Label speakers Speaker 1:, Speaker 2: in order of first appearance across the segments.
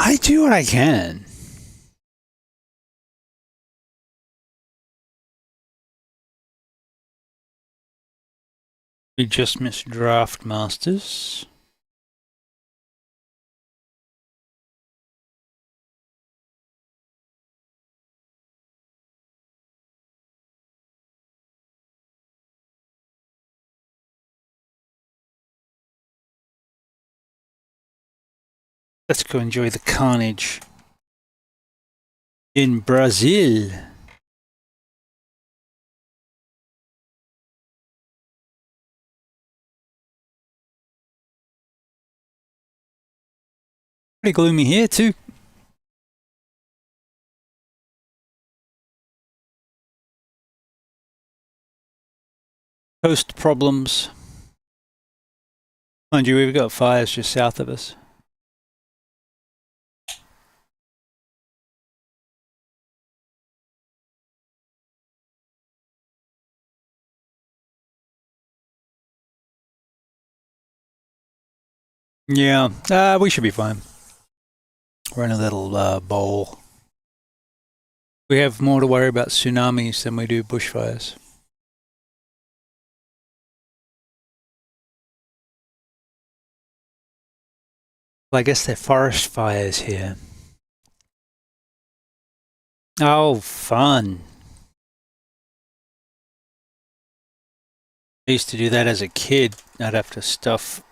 Speaker 1: I do what I can. We just missed Draft Masters. Let's go enjoy the carnage in Brazil. Pretty gloomy here too. Coast problems. Mind you, we've got fires just south of us. Yeah, we should be fine. We're in a little bowl. We have more to worry about tsunamis than we do bushfires. Well, I guess they're forest fires here. Oh, fun. I used to do that as a kid. I'd have to stuff...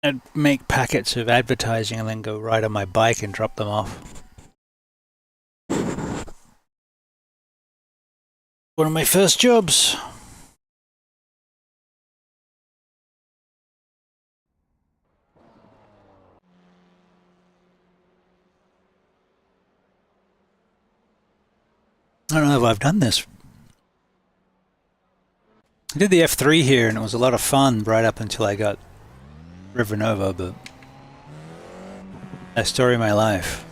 Speaker 1: I'd make packets of advertising and then go ride on my bike and drop them off. One of my first jobs. I don't know if I've done this. I did the F3 here and it was a lot of fun right up until I got driven over, but that story of my life.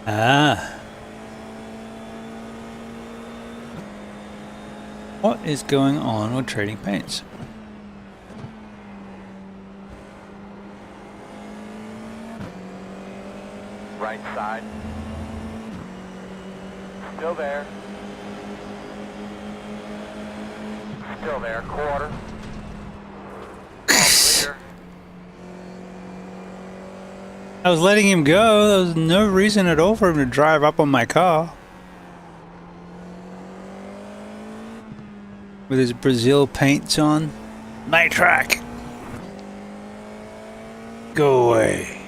Speaker 1: Ah. What is going on with trading paints?
Speaker 2: Right side. Still there. Still there. Quarter. Clear.
Speaker 1: I was letting him go. There was no reason at all for him to drive up on my car. With his Brazil paints on. My track. Go away.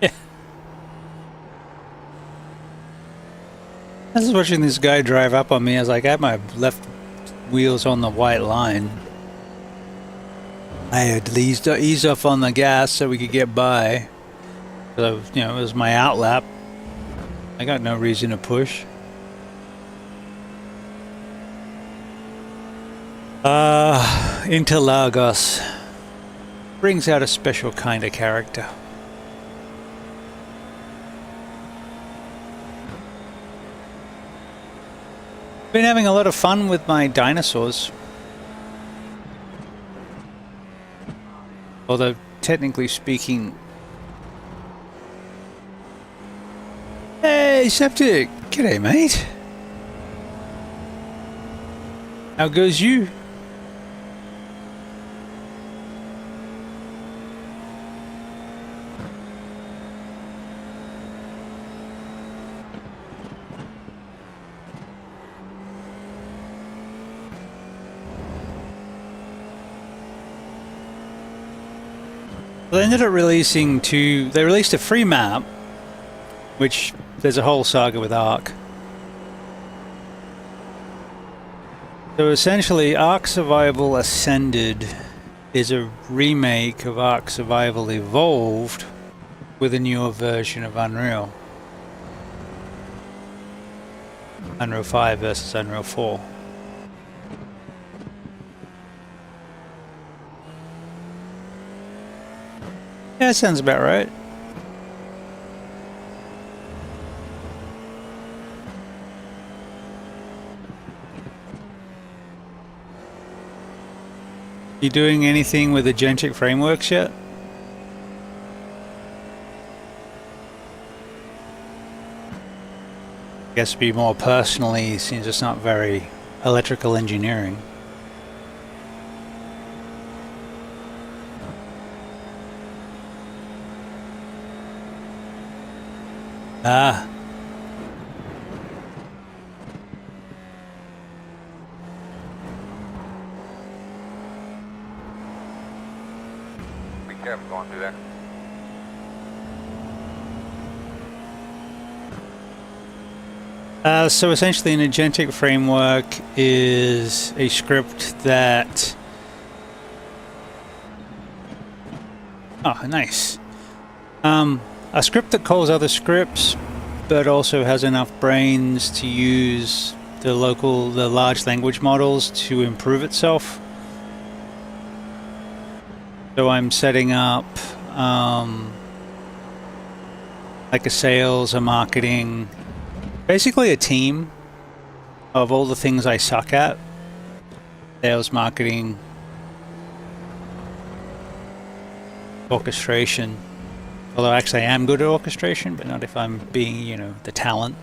Speaker 1: Yeah. I was watching this guy drive up on me. I was like, I had my left wheels on the white line. I had eased off on the gas so we could get by. So, you know, it was my outlap. I got no reason to push. Interlagos brings out a special kind of character. Been having a lot of fun with my dinosaurs. Although, technically speaking... Hey, Septic! G'day, mate! How goes you? Well, they ended up releasing they released a free map, which there's a whole saga with Ark. So essentially, Ark Survival Ascended is a remake of Ark Survival Evolved with a newer version of Unreal. Unreal 5 versus Unreal 4. that sounds about right. You doing anything with agentic frameworks yet? I guess be more personally, since it's not very electrical engineering. Ah.
Speaker 2: Be careful going through there.
Speaker 1: So essentially an agentic framework is a script that... Oh, nice. A script that calls other scripts, but also has enough brains to use the large language models to improve itself. So I'm setting up like a sales, a marketing, basically a team of all the things I suck at. Sales, marketing, orchestration. Although actually I am good at orchestration, but not if I'm being, you know, the talent.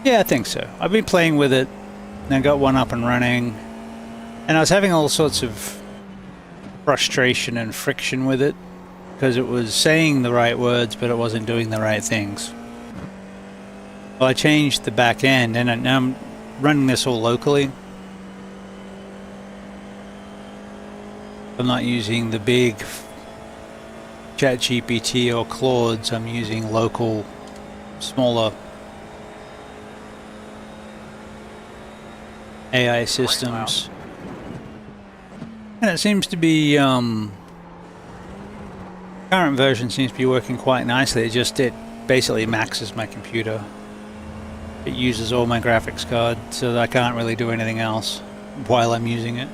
Speaker 1: Yeah, I think so. I've been playing with it, and I got one up and running, and I was having all sorts of frustration and friction with it, because it was saying the right words, but it wasn't doing the right things. Well, I changed the back end, and now I'm running this all locally. I'm not using the big ChatGPT or Claudes. I'm using local, smaller AI systems. And it seems to be, current version seems to be working quite nicely. It basically maxes my computer. It uses all my graphics card, so that I can't really do anything else while I'm using it.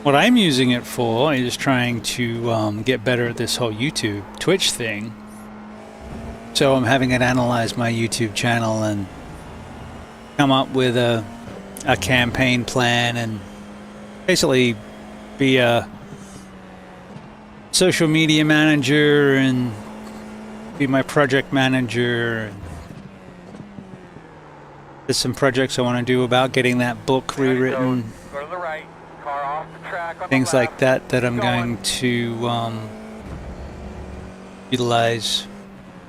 Speaker 1: What I'm using it for is trying to get better at this whole YouTube, Twitch thing. So I'm having it analyze my YouTube channel and come up with a campaign plan and basically be a social media manager and be my project manager. There's some projects I want to do about getting that book rewritten.
Speaker 2: Go to the right. Car off the track on
Speaker 1: Things
Speaker 2: the
Speaker 1: like
Speaker 2: left.
Speaker 1: that I'm going to utilize.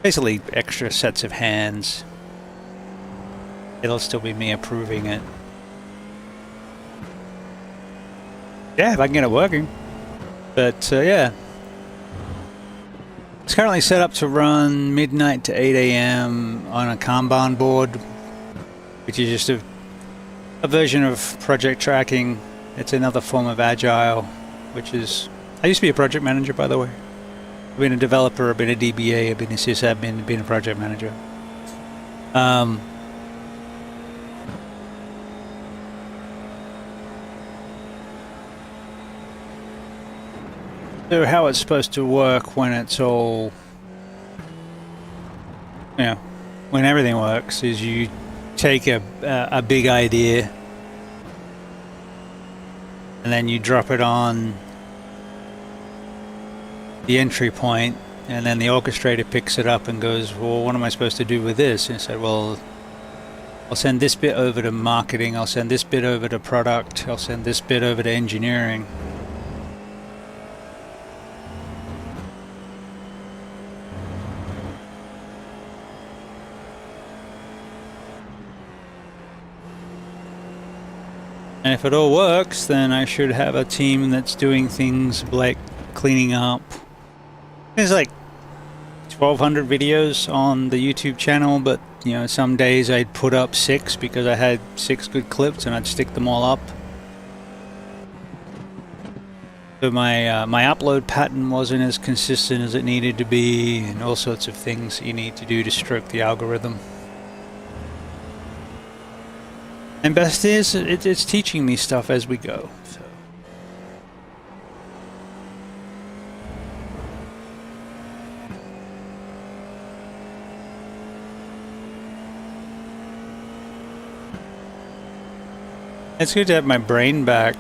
Speaker 1: Basically extra sets of hands. It'll still be me approving it. Yeah, if I can get it working. But yeah. It's currently set up to run midnight to 8 a.m. on a Kanban board, which is just a version of project tracking. It's another form of agile, which is... I used to be a project manager, by the way. I've been a developer, I've been a DBA, I've been a sysadmin, I've been a project manager. So how it's supposed to work when it's all... You know, when everything works is you take a big idea and then you drop it on the entry point, and then the orchestrator picks it up and goes, well, what am I supposed to do with this? And I said, well, I'll send this bit over to marketing, I'll send this bit over to product, I'll send this bit over to engineering. And if it all works, then I should have a team that's doing things like cleaning up. There's like 1,200 videos on the YouTube channel, but you know, some days I'd put up 6 because I had 6 good clips, and I'd stick them all up. So my my upload pattern wasn't as consistent as it needed to be, and all sorts of things you need to do to stroke the algorithm. And best is, it's teaching me stuff as we go. So. It's good to have my brain back.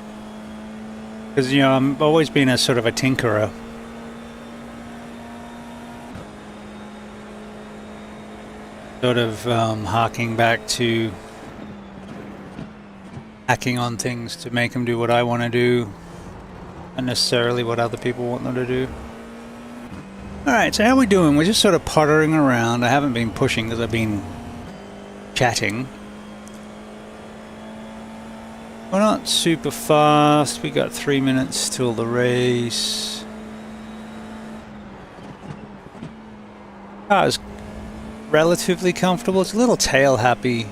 Speaker 1: Because, you know, I've always been a sort of a tinkerer. Sort of harking back to hacking on things to make them do what I want to do, not necessarily what other people want them to do. Alright, so how are we doing? We're just sort of pottering around. I haven't been pushing because I've been chatting. We're not super fast. We got 3 minutes till the race. Car's relatively comfortable. It's a little tail happy.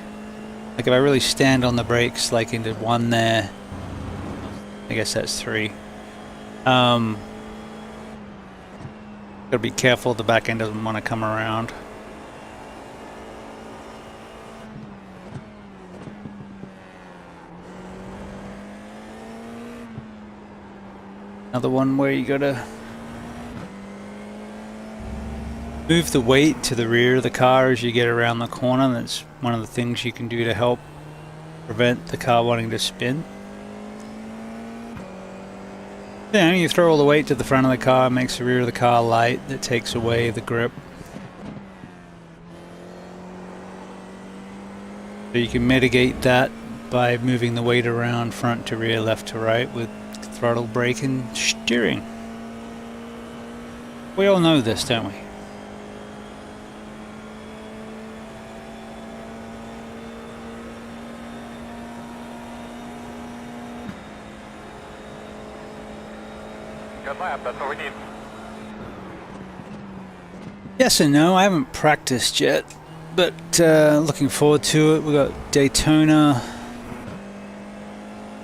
Speaker 1: Like if I really stand on the brakes, like into 1 there, I guess that's 3. Gotta be careful the back end doesn't want to come around. Another one where you gotta move the weight to the rear of the car as you get around the corner. That's one of the things you can do to help prevent the car wanting to spin. You know, you throw all the weight to the front of the car, makes the rear of the car light, that takes away the grip. So you can mitigate that by moving the weight around front to rear, left to right with throttle, brake and steering. We all know this, don't we?
Speaker 2: Good lap, that's what we need.
Speaker 1: Yes and no, I haven't practiced yet, but looking forward to it. We've got Daytona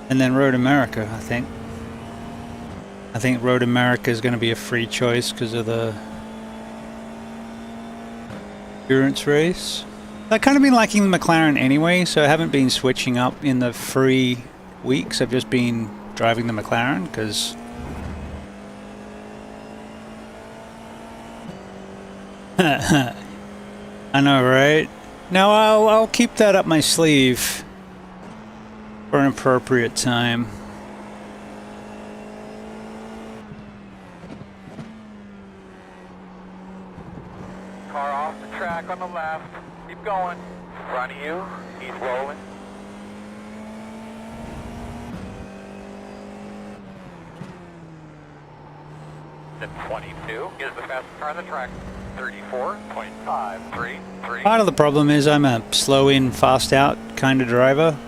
Speaker 1: and then Road America, I think. I think Road America is going to be a free choice because of the endurance race. I've kind of been liking the McLaren anyway, so I haven't been switching up in the free weeks. I've just been driving the McLaren because I know, right? No, I'll keep that up my sleeve for an appropriate time.
Speaker 2: Car off the track on the left. Keep going. In front of you. He's rolling. The 22 is the fastest car on the track. 34.533.
Speaker 1: Part of the problem is I'm a slow in, fast out kind of driver.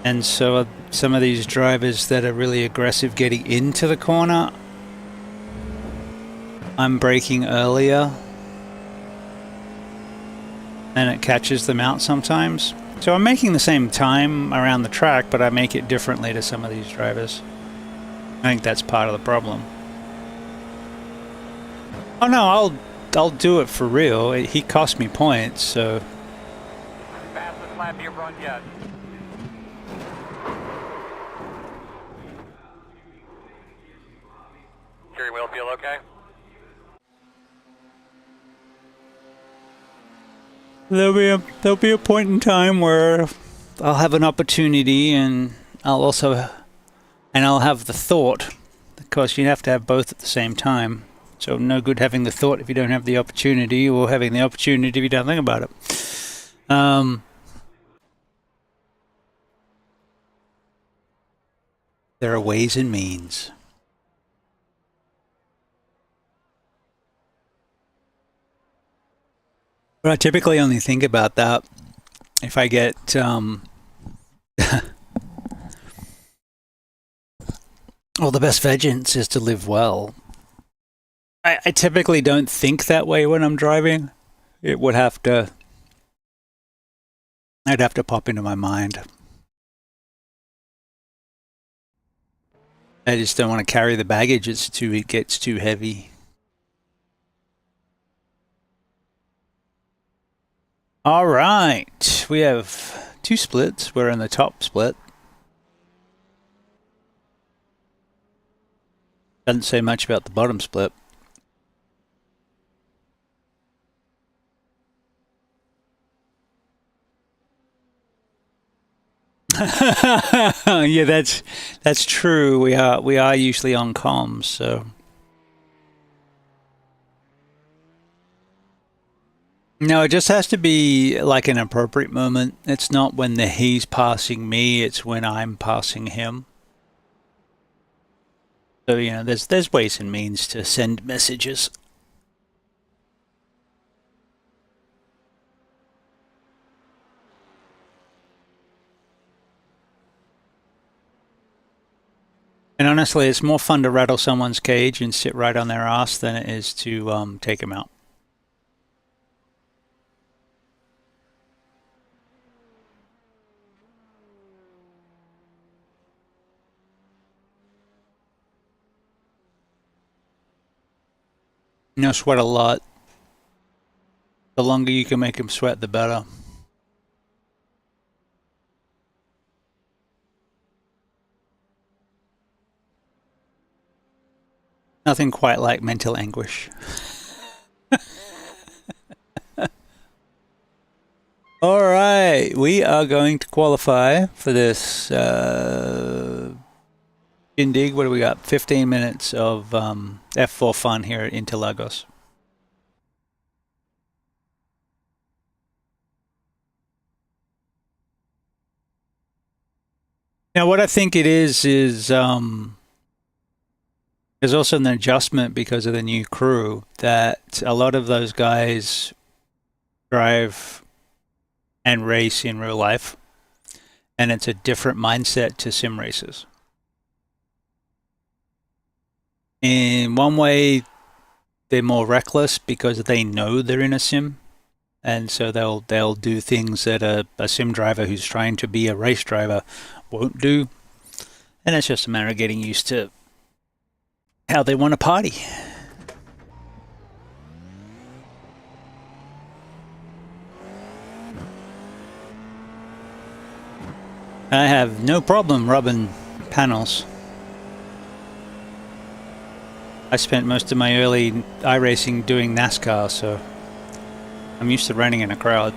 Speaker 1: And so some of these drivers that are really aggressive getting into the corner, I'm braking earlier. And it catches them out sometimes. So I'm making the same time around the track, but I make it differently to some of these drivers. I think that's part of the problem. Oh no, I'll do it for real. He cost me points, so.
Speaker 2: Fastest lap you've run yet. Steering wheel feel okay?
Speaker 1: There'll be a point in time where I'll have an opportunity, and I'll have the thought. Of course, you have to have both at the same time. So no good having the thought if you don't have the opportunity, or having the opportunity if you don't think about it. There are ways and means. But I typically only think about that if I get well, the best vengeance is to live well. I typically don't think that way when I'm driving. It would have to... I'd have to pop into my mind. I just don't want to carry the baggage. It gets too heavy. All right. We have 2 splits. We're in the top split. Doesn't say much about the bottom split. Yeah, that's true. We are usually on comms, so. No, it just has to be like an appropriate moment. It's not when he's passing me, it's when I'm passing him. So, you know, there's ways and means to send messages. And honestly, it's more fun to rattle someone's cage and sit right on their ass than it is to take them out. You know, sweat a lot. The longer you can make them sweat, the better. Nothing quite like mental anguish. All right, we are going to qualify for this Shindig. What do we got? 15 minutes of F4 fun here at Interlagos. Now, what I think it is there's also an adjustment because of the new crew that a lot of those guys drive and race in real life, and it's a different mindset to sim races. In one way, they're more reckless because they know they're in a sim, and so they'll do things that a sim driver who's trying to be a race driver won't do, and it's just a matter of getting used to how they want to party. I have no problem rubbing panels. I spent most of my early iRacing doing NASCAR, so I'm used to running in a crowd.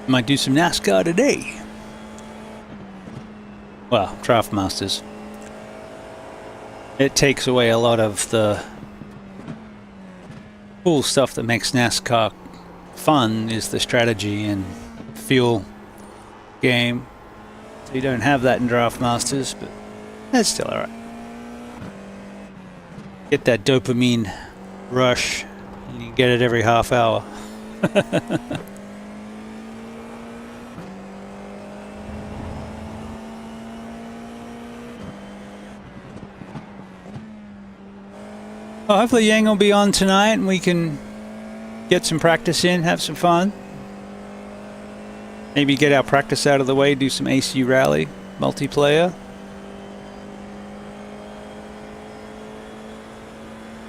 Speaker 1: Might do some NASCAR today. Well, Draft Masters. It takes away a lot of the cool stuff that makes NASCAR fun is the strategy and fuel game. So you don't have that in Draft Masters, but that's still alright. Get that dopamine rush, and you get it every half hour. Well, hopefully Yang will be on tonight and we can get some practice in, have some fun. Maybe get our practice out of the way, do some AC Rally multiplayer.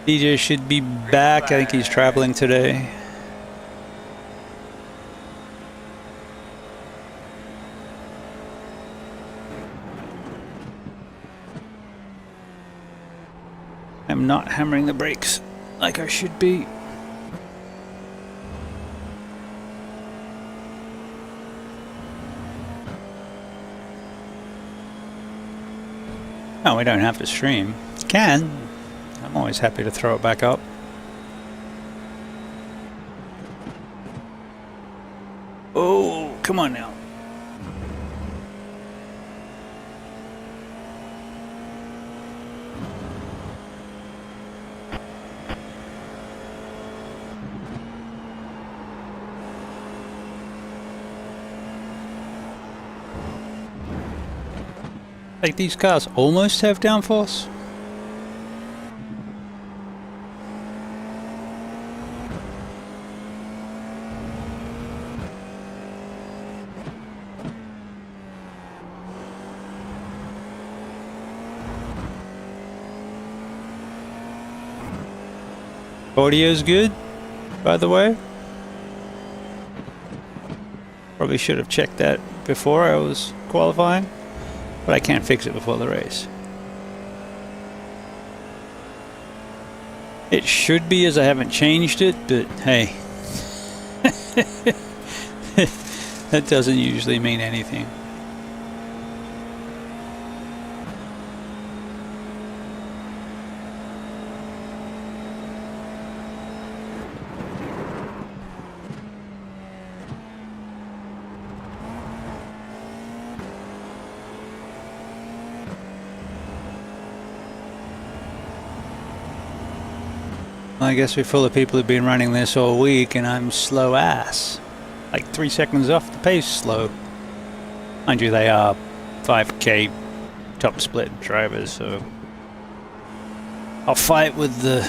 Speaker 1: DJ should be back. I think he's traveling today. I'm not hammering the brakes like I should be. Oh, we don't have to stream. Can. I'm always happy to throw it back up. Oh, come on now. Like these cars almost have downforce. Audio's good, by the way. Probably should have checked that before I was qualifying, but I can't fix it before the race. It should be, as I haven't changed it, but hey. That doesn't usually mean anything. I guess we're full of people who've been running this all week, and I'm slow ass. Like 3 seconds off the pace slow. Mind you, they are 5K top split drivers, so I'll fight with the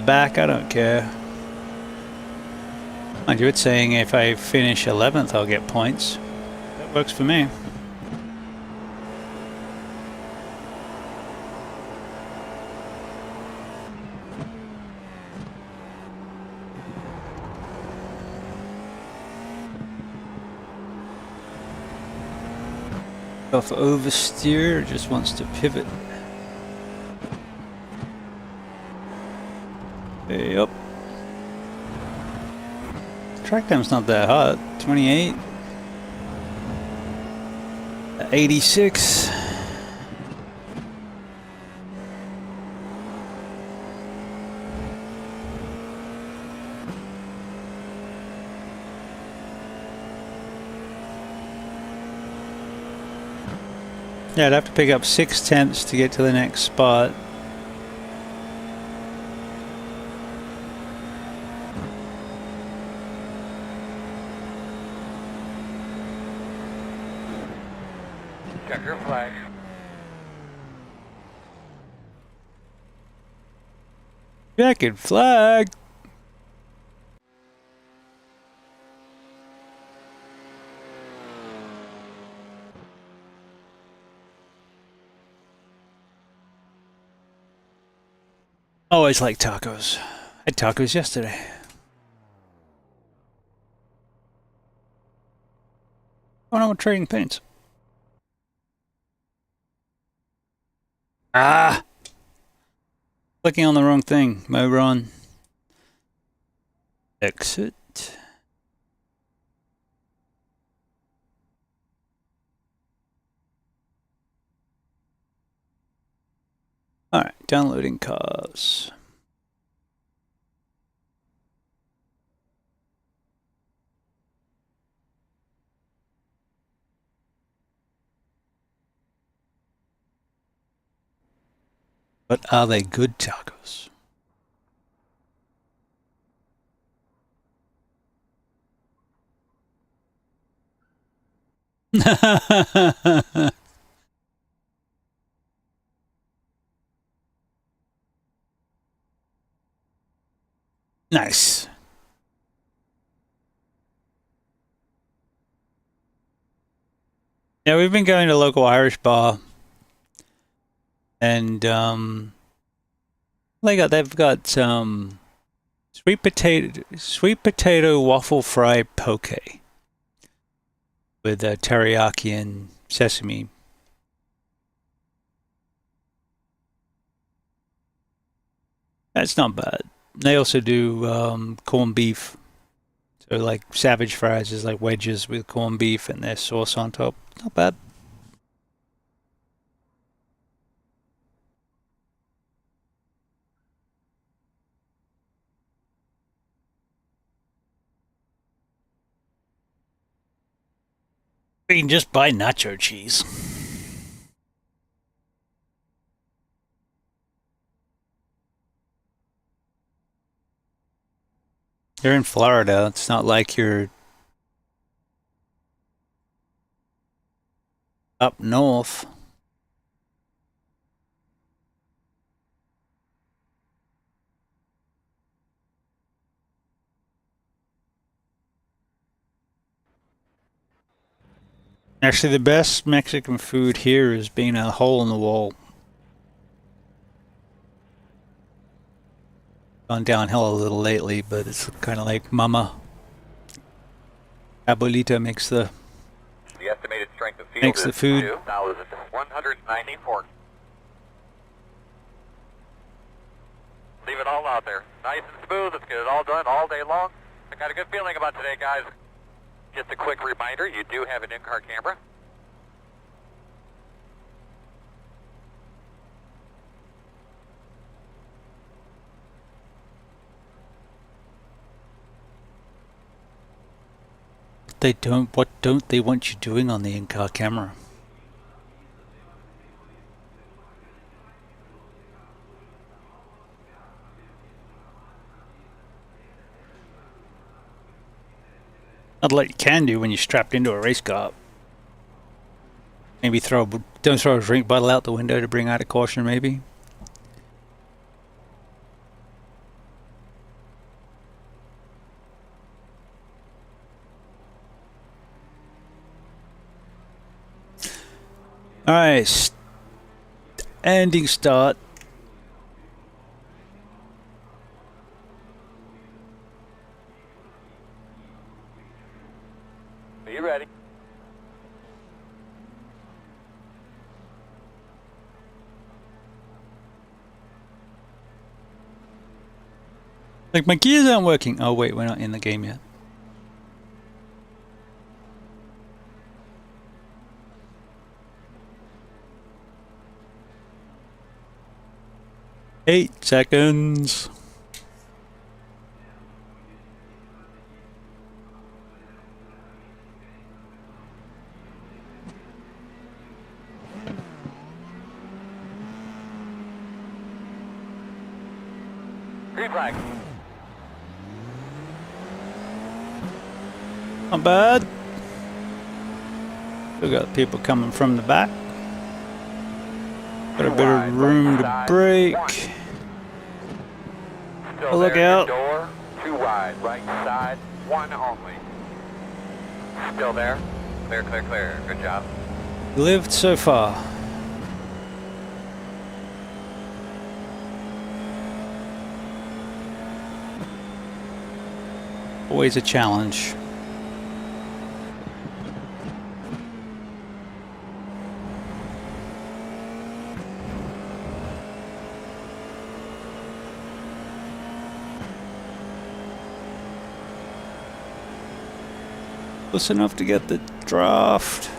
Speaker 1: back, I don't care. Mind you, it's saying if I finish 11th I'll get points. That works for me. Off oversteer, just wants to pivot. Yep. Track time's not that hot. 28. 86. Yeah, I'd have to pick up 6/10 to get to the next spot.
Speaker 2: Check your flag.
Speaker 1: Checkered flag. Always like tacos. I had tacos yesterday. Oh no, we're trading paints. Ah! Clicking on the wrong thing. Moron. Exit. Alright, downloading cars. But are they good tacos? Nice. Yeah, we've been going to a local Irish bar, and they've got sweet potato waffle fry poke with teriyaki and sesame. That's not bad. They also do corned beef. So like Savage fries is like wedges with corned beef and their sauce on top. Not bad. You can just buy nacho cheese. You're in Florida. It's not like you're up north. Actually, the best Mexican food here is being a hole in the wall. Gone downhill a little lately, but it's kind of like Mama Abuelita makes the
Speaker 2: estimated strength of field
Speaker 1: makes the
Speaker 2: is
Speaker 1: food.
Speaker 2: 2,194. Leave it all out there. Nice and smooth. Let's get it all done all day long. I got a good feeling about today, guys. Just a quick reminder, you do have an in-car camera.
Speaker 1: They don't. What don't they want you doing on the in-car camera? Not like you can do when you're strapped into a race car. Maybe don't throw a drink bottle out the window to bring out a caution, maybe. All right, ending start.
Speaker 2: Are you ready?
Speaker 1: Like my gears aren't working. Oh wait, we're not in the game yet. Eight seconds.
Speaker 2: Green flag.
Speaker 1: Not bad. We got people coming from the back. Got a bit of room to brake.
Speaker 2: Still
Speaker 1: Look
Speaker 2: there,
Speaker 1: out.
Speaker 2: good door, too wide, right side, one only. Still there. Clear, clear, clear. Good job.
Speaker 1: Lived so far. Always a challenge. Close enough to get the draft.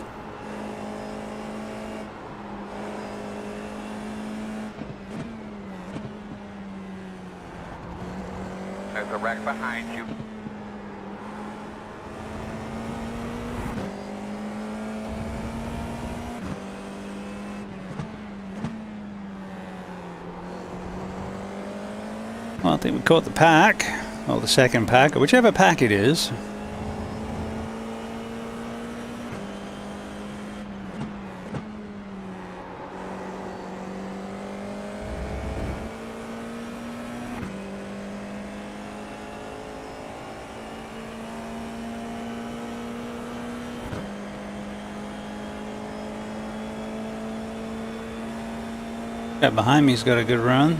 Speaker 2: There's a wreck behind you.
Speaker 1: Well, I think we caught the pack, or the second pack, or whichever pack it is. That behind me's got a good run.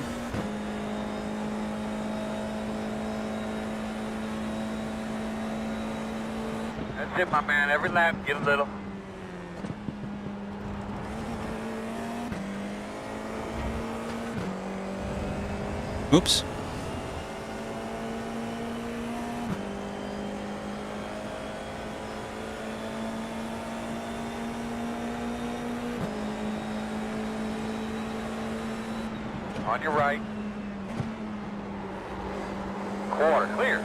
Speaker 2: That's it, my man. Every lap, get a little.
Speaker 1: Oops.
Speaker 2: On your right. Quarter, clear.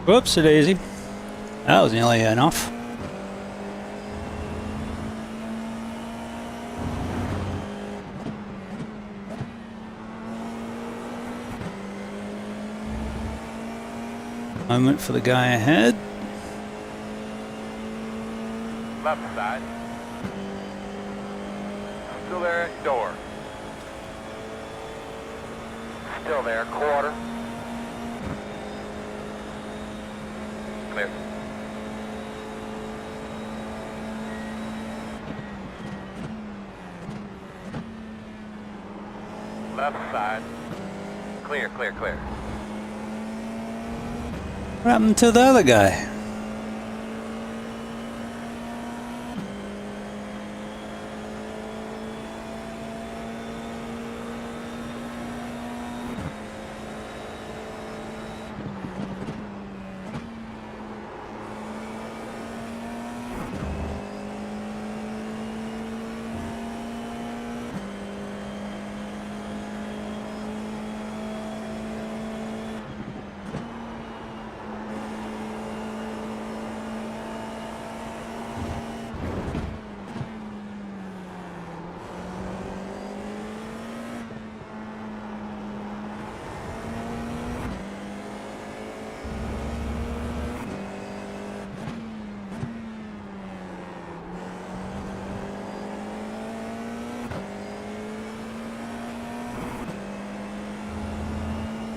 Speaker 1: Whoops, a daisy. That was nearly enough. Moment for the guy ahead.
Speaker 2: Left side. Still there at door. Still there, quarter. Clear. Left side. Clear, clear, clear.
Speaker 1: What happened to the other guy?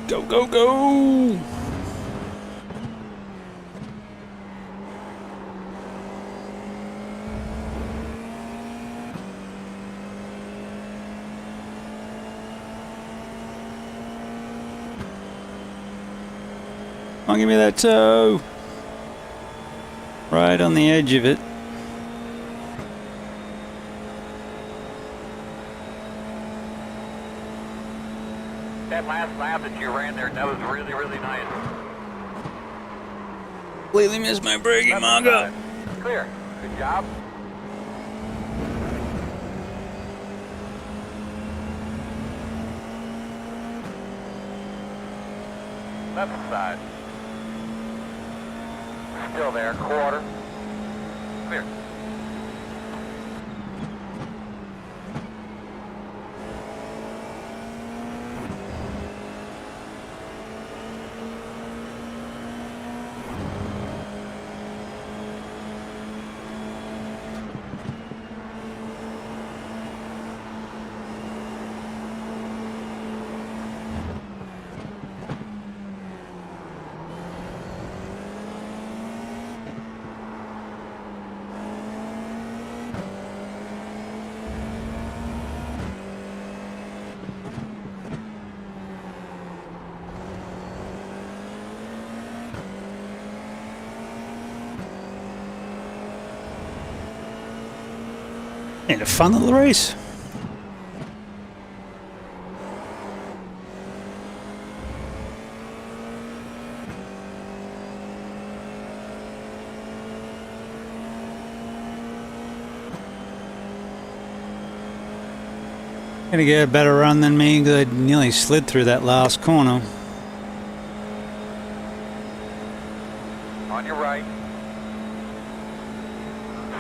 Speaker 1: Go, go, go! Come on, give me that toe! Right on the edge of it.
Speaker 2: That last lap that you ran there, that was really, really nice.
Speaker 1: Completely missed my braking,
Speaker 2: Left
Speaker 1: Mongo.
Speaker 2: side. Clear. Good job. Left side. Still there, quarter. Clear.
Speaker 1: Ain't a fun little race. Gonna get a better run than me because I nearly slid through that last corner.
Speaker 2: On your right.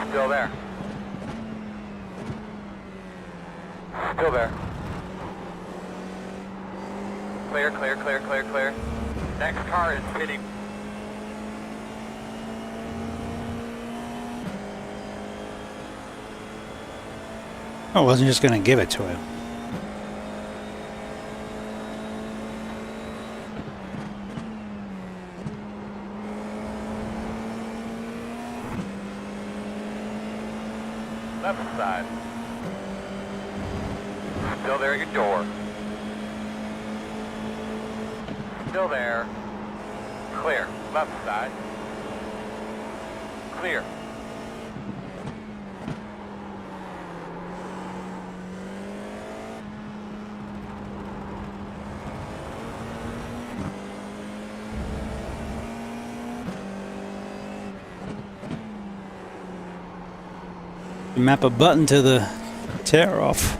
Speaker 2: Still there. Still there. Clear, clear, clear, clear, clear. Next car is pitting.
Speaker 1: I wasn't just gonna give it to him.
Speaker 2: Left side. Still there at your door. Still there. Clear. Left side. Clear.
Speaker 1: Map a button to the tear off.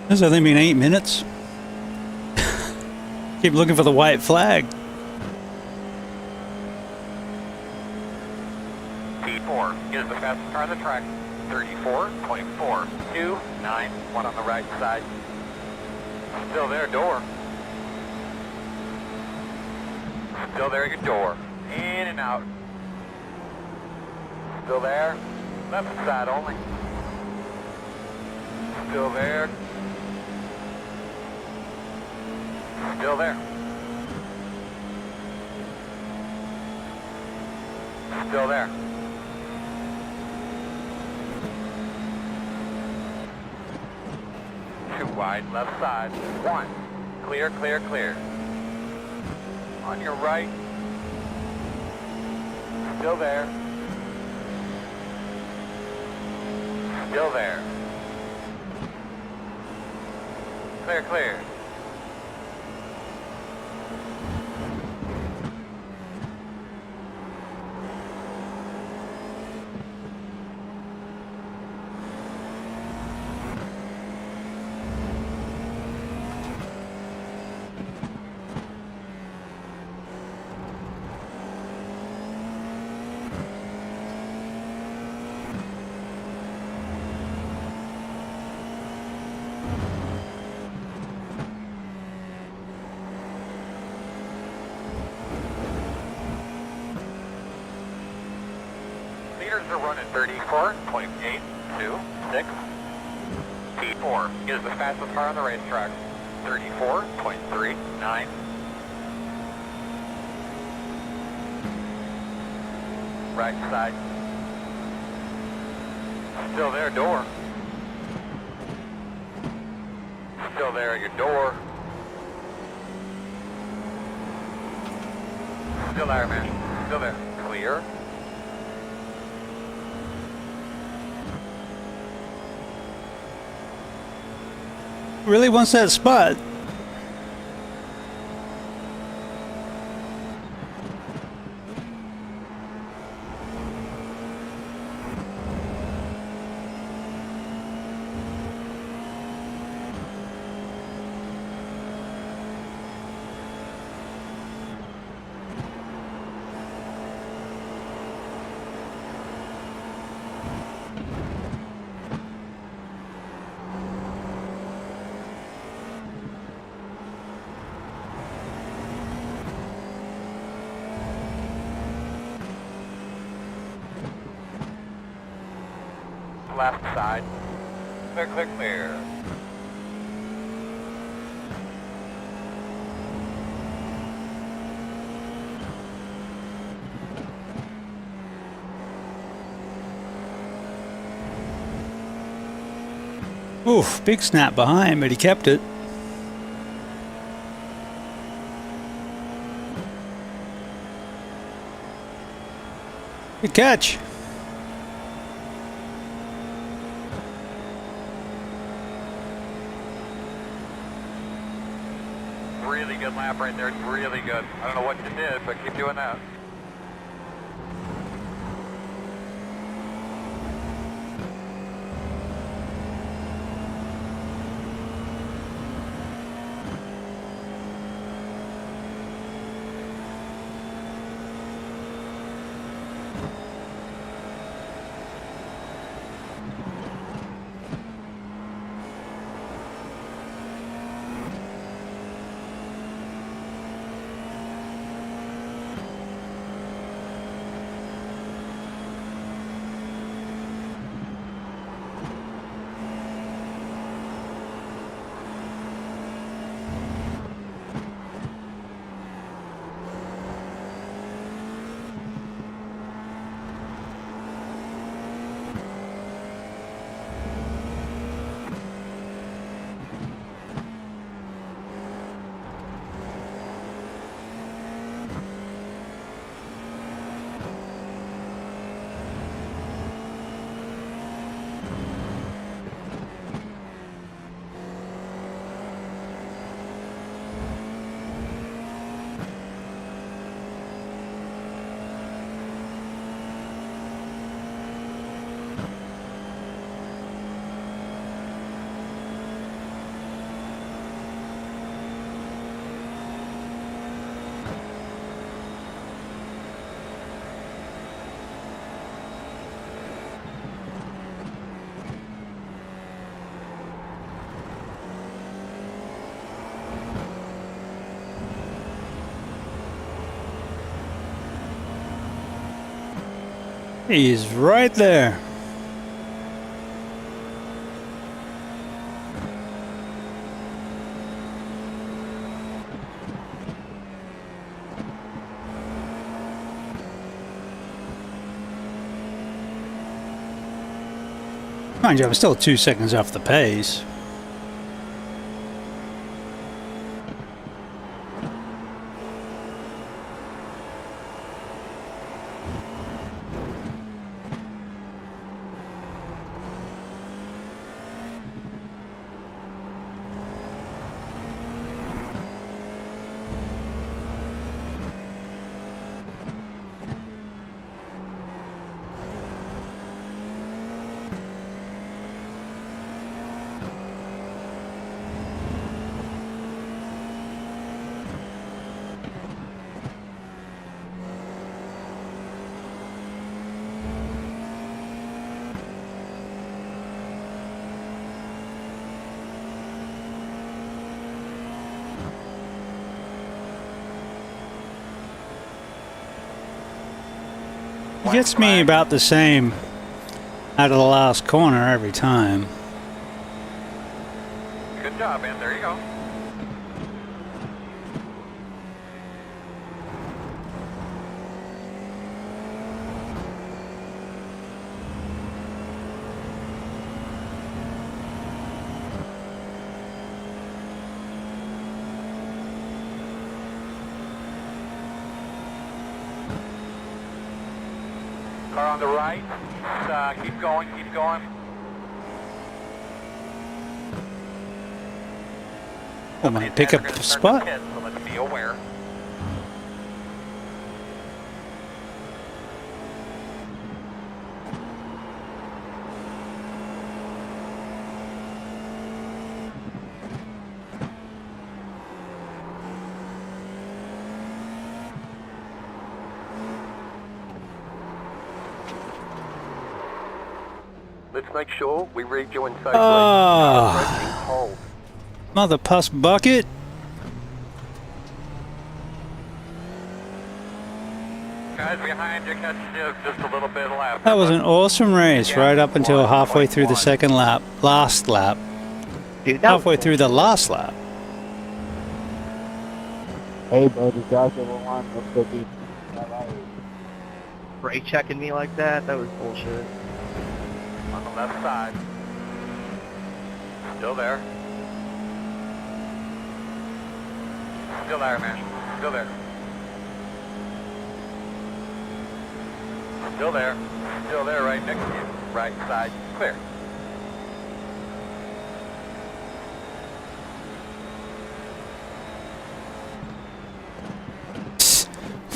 Speaker 1: It's only been 8 minutes. Keep looking for the white flag.
Speaker 2: P4 is the fastest car on the track. 34.429. One on the right side. Still there, door. Still there, your door. In and out. Still there. Left side only. Still there. Still there. Still there. Too wide, left side. One. Clear, clear, clear. On your right. Still there. Still there. Clear, clear. Meters are running 34.826. P4 is the fastest car on the racetrack. 34.39. Right side. Still there, door. Still there, your door. Still there, man. Still there. Clear.
Speaker 1: Really wants that spot.
Speaker 2: Left side. Clear, clear, clear.
Speaker 1: Oof, big snap behind, but he kept it. Good catch.
Speaker 2: Really good lap right there. Really good. I don't know what you did, but keep doing that.
Speaker 1: He is right there. Mind you, I'm still 2 seconds off the pace. He gets me about the same out of the last corner every time.
Speaker 2: Good job, man. There you go. Car on the right. Keep going, keep going.
Speaker 1: I'm gonna pick up the spot.
Speaker 2: So let's be aware. Let's make sure we read you inside.
Speaker 1: Oh, mother puss bucket.
Speaker 2: Guys behind you, catch you just a little bit left.
Speaker 1: That was an awesome race right up until halfway through the second lap. Last lap.
Speaker 3: Dude,
Speaker 1: Halfway through the last lap.
Speaker 3: Hey, buddy, Joshua, one. Let's go beat. Brake checking me like that? That was bullshit.
Speaker 2: On the left side. Still there. Still there, man. Still there. Still there. Still there, right next to you. Right side. Clear.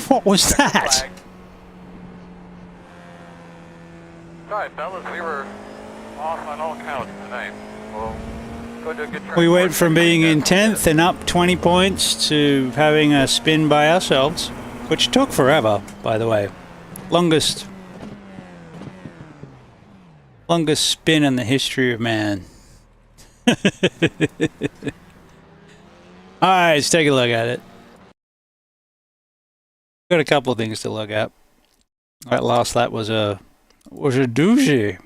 Speaker 1: What was that?
Speaker 2: Flag. Sorry, fellas, we were off on all counts tonight. We'll go to a good turn.
Speaker 1: We went from being in 10th and up 20 points to having a spin by ourselves, which took forever, by the way. Longest spin in the history of man. Alright, let's take a look at it. Got a couple of things to look at. That last lap was a doozy.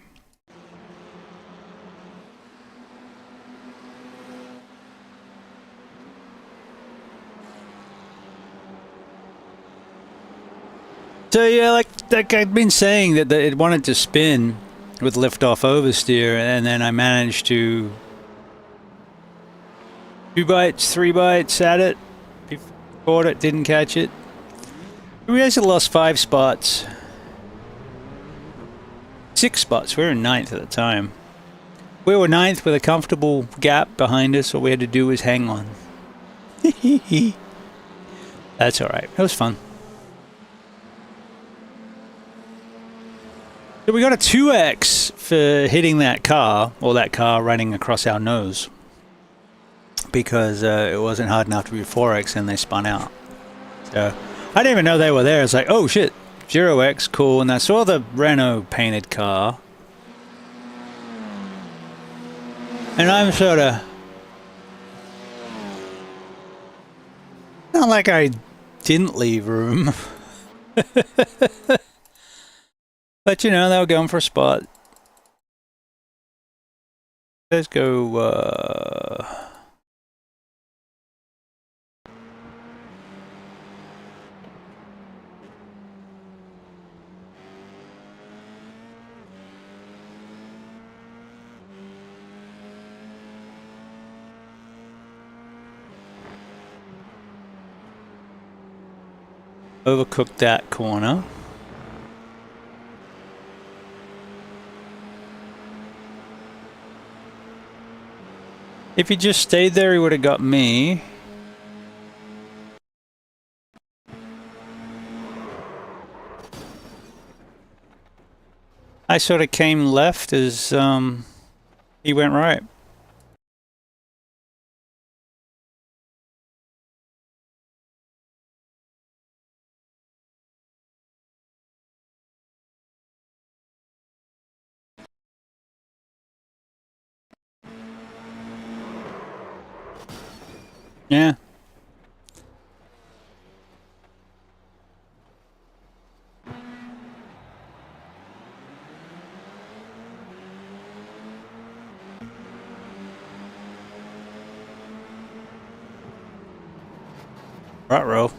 Speaker 1: So yeah, like I've been saying that it wanted to spin with liftoff oversteer, and then I managed to 2 bites, 3 bites at it. Caught it, didn't catch it. We actually lost 5 spots. 6 spots. We were in 9th at the time. We were 9th with a comfortable gap behind us. All we had to do was hang on. That's alright. It was fun. So we got a 2x for hitting that car, or that car running across our nose, because it wasn't hard enough to be 4x and they spun out. So I didn't even know they were there. It's like, oh shit, 0x, cool. And I saw the Renault painted car, and I'm sort of not like I didn't leave room. But you know, they were going for a spot. Let's go, overcook that corner. If he just stayed there, he would have got me. I sort of came left as he went right. Yeah. Ruh-roh.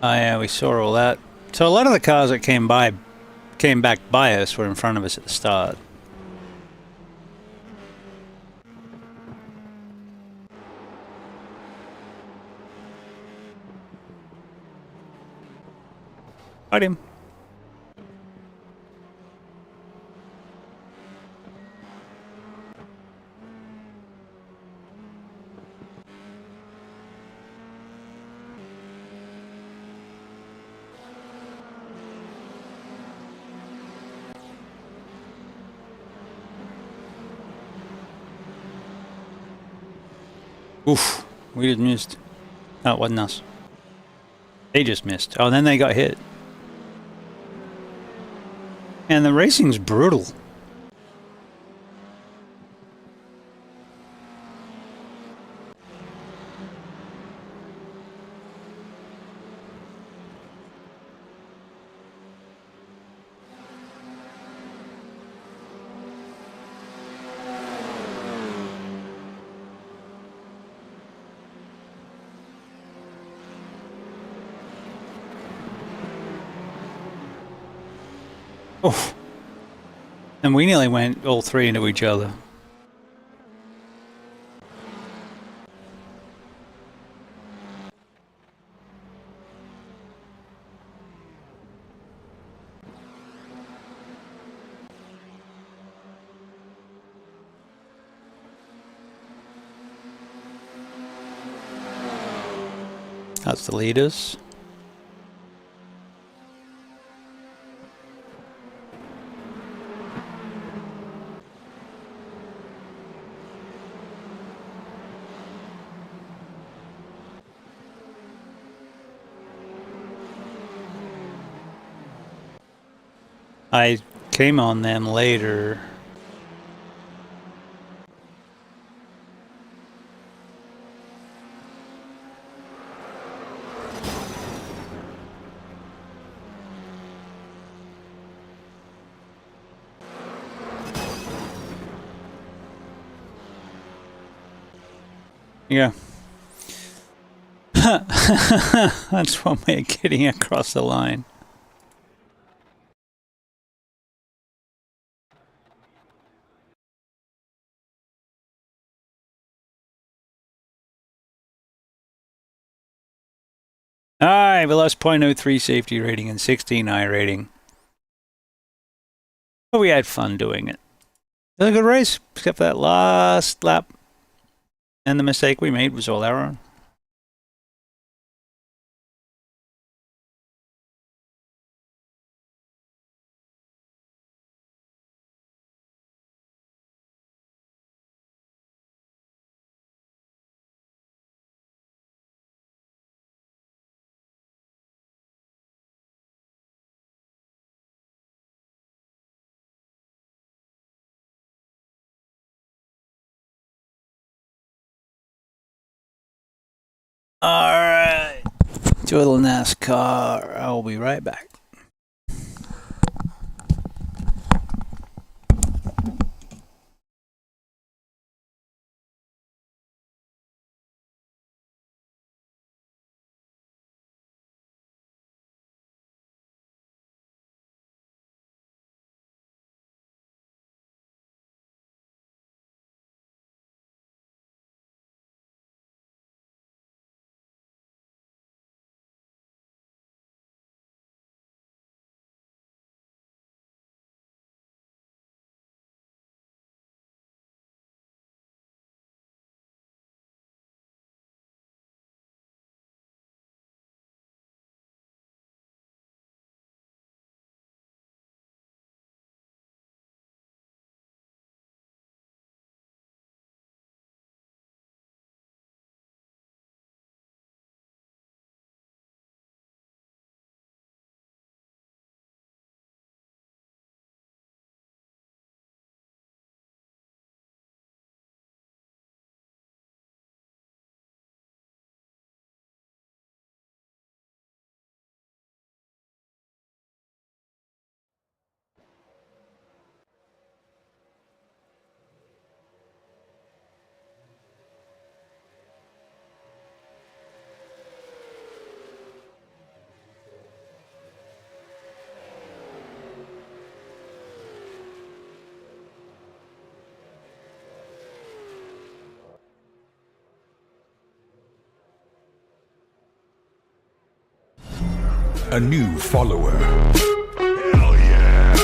Speaker 1: Oh yeah, we saw all that. So a lot of the cars that came back by us were in front of us at the start. Fight him. Oof, we just missed. Oh, it wasn't us. They just missed. Oh, and then they got hit. And the racing's brutal. Oof. And we nearly went all three into each other. That's the leaders. I came on them later. Yeah. That's one way of getting across the line. Alright, we lost 0.03 safety rating and 16 iRating. But we had fun doing it. It was a good race, except for that last lap. And the mistake we made was all our own. All right. Do a little NASCAR. I will be right back.
Speaker 4: A new follower. Hell yeah!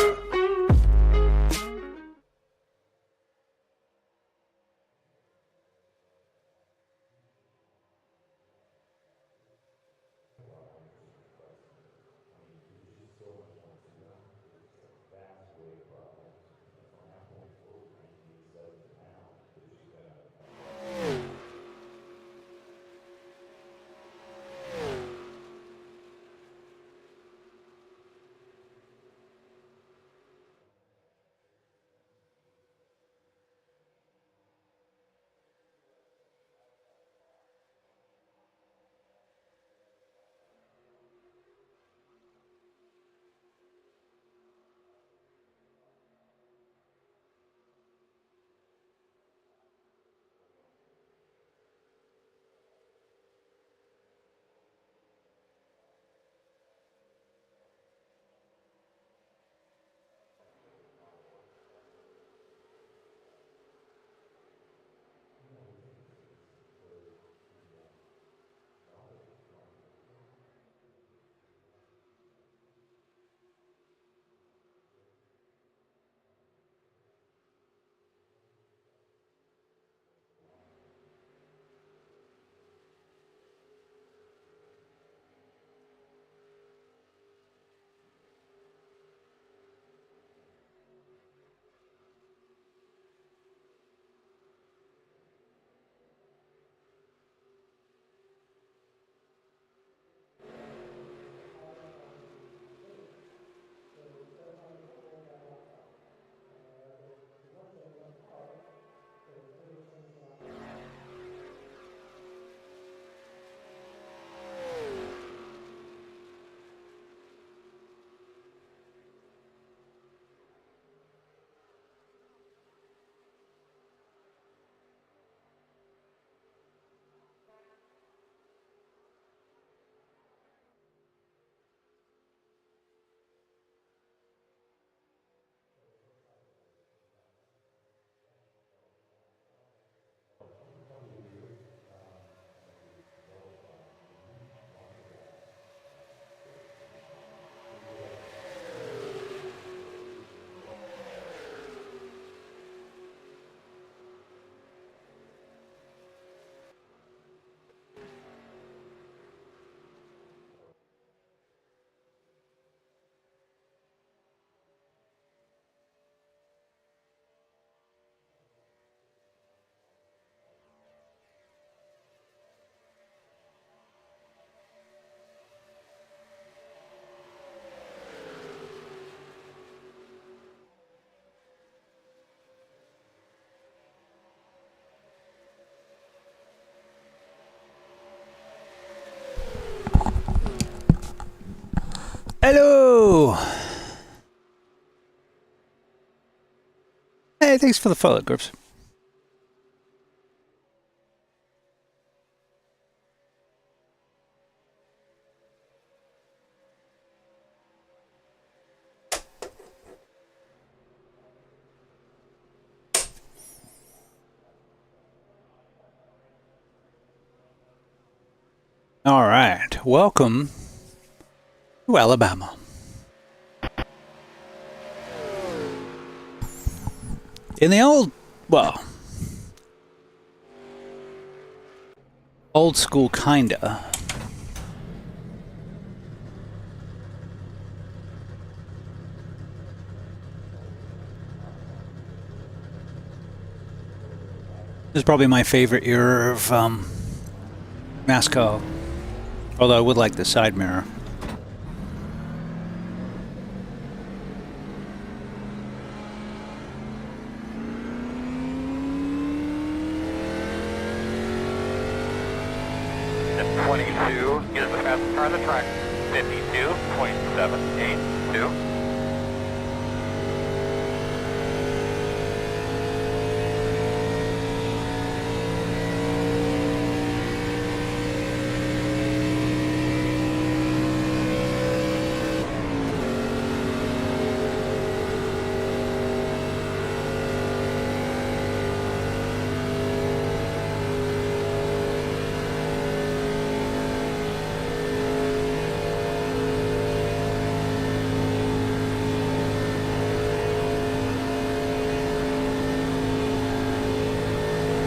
Speaker 1: Hey, thanks for the follow, Grips. All right, welcome to Alabama. In the old, well, old school kinda. This is probably my favorite era of NASCAR. Although I would like the side mirror.
Speaker 2: At 22 is the fastest car on the track. 52.782.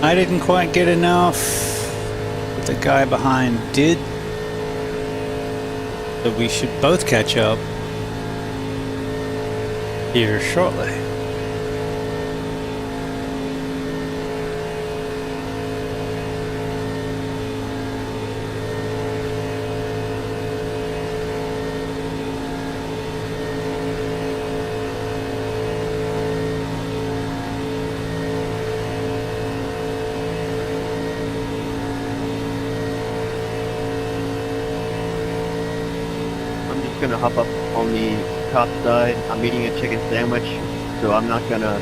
Speaker 1: I didn't quite get enough, but the guy behind did. So we should both catch up here shortly.
Speaker 3: Gonna hop up on the top side. I'm eating a chicken sandwich, so I'm not gonna.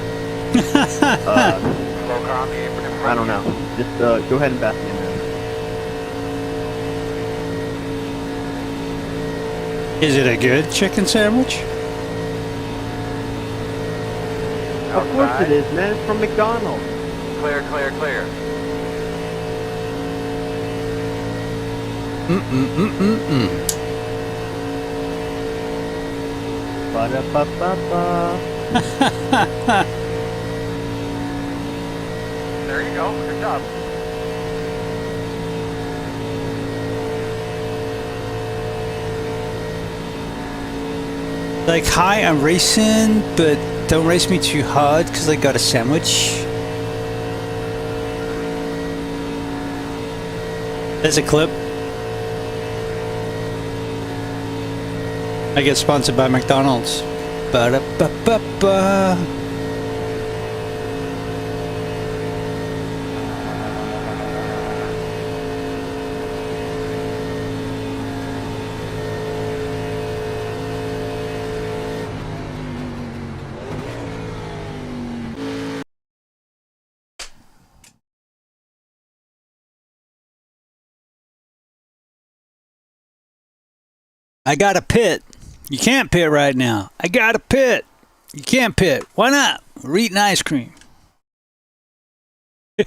Speaker 2: Slow car on the apron in
Speaker 3: I
Speaker 2: front.
Speaker 3: don't know. Just go ahead and back me in there.
Speaker 1: Is it a good chicken sandwich?
Speaker 3: Of course it is, man. It's from McDonald's.
Speaker 2: Clear, clear, clear.
Speaker 3: Ba-da-ba-ba-ba.
Speaker 2: There you go. Good job.
Speaker 1: Like, hi, I'm racing, but don't race me too hard because I got a sandwich. There's a clip. I get sponsored by McDonald's. Ba-da-ba-ba-ba. I got a pit. You can't pit right now. I got a pit. You can't pit. Why not? We're eating ice cream. You're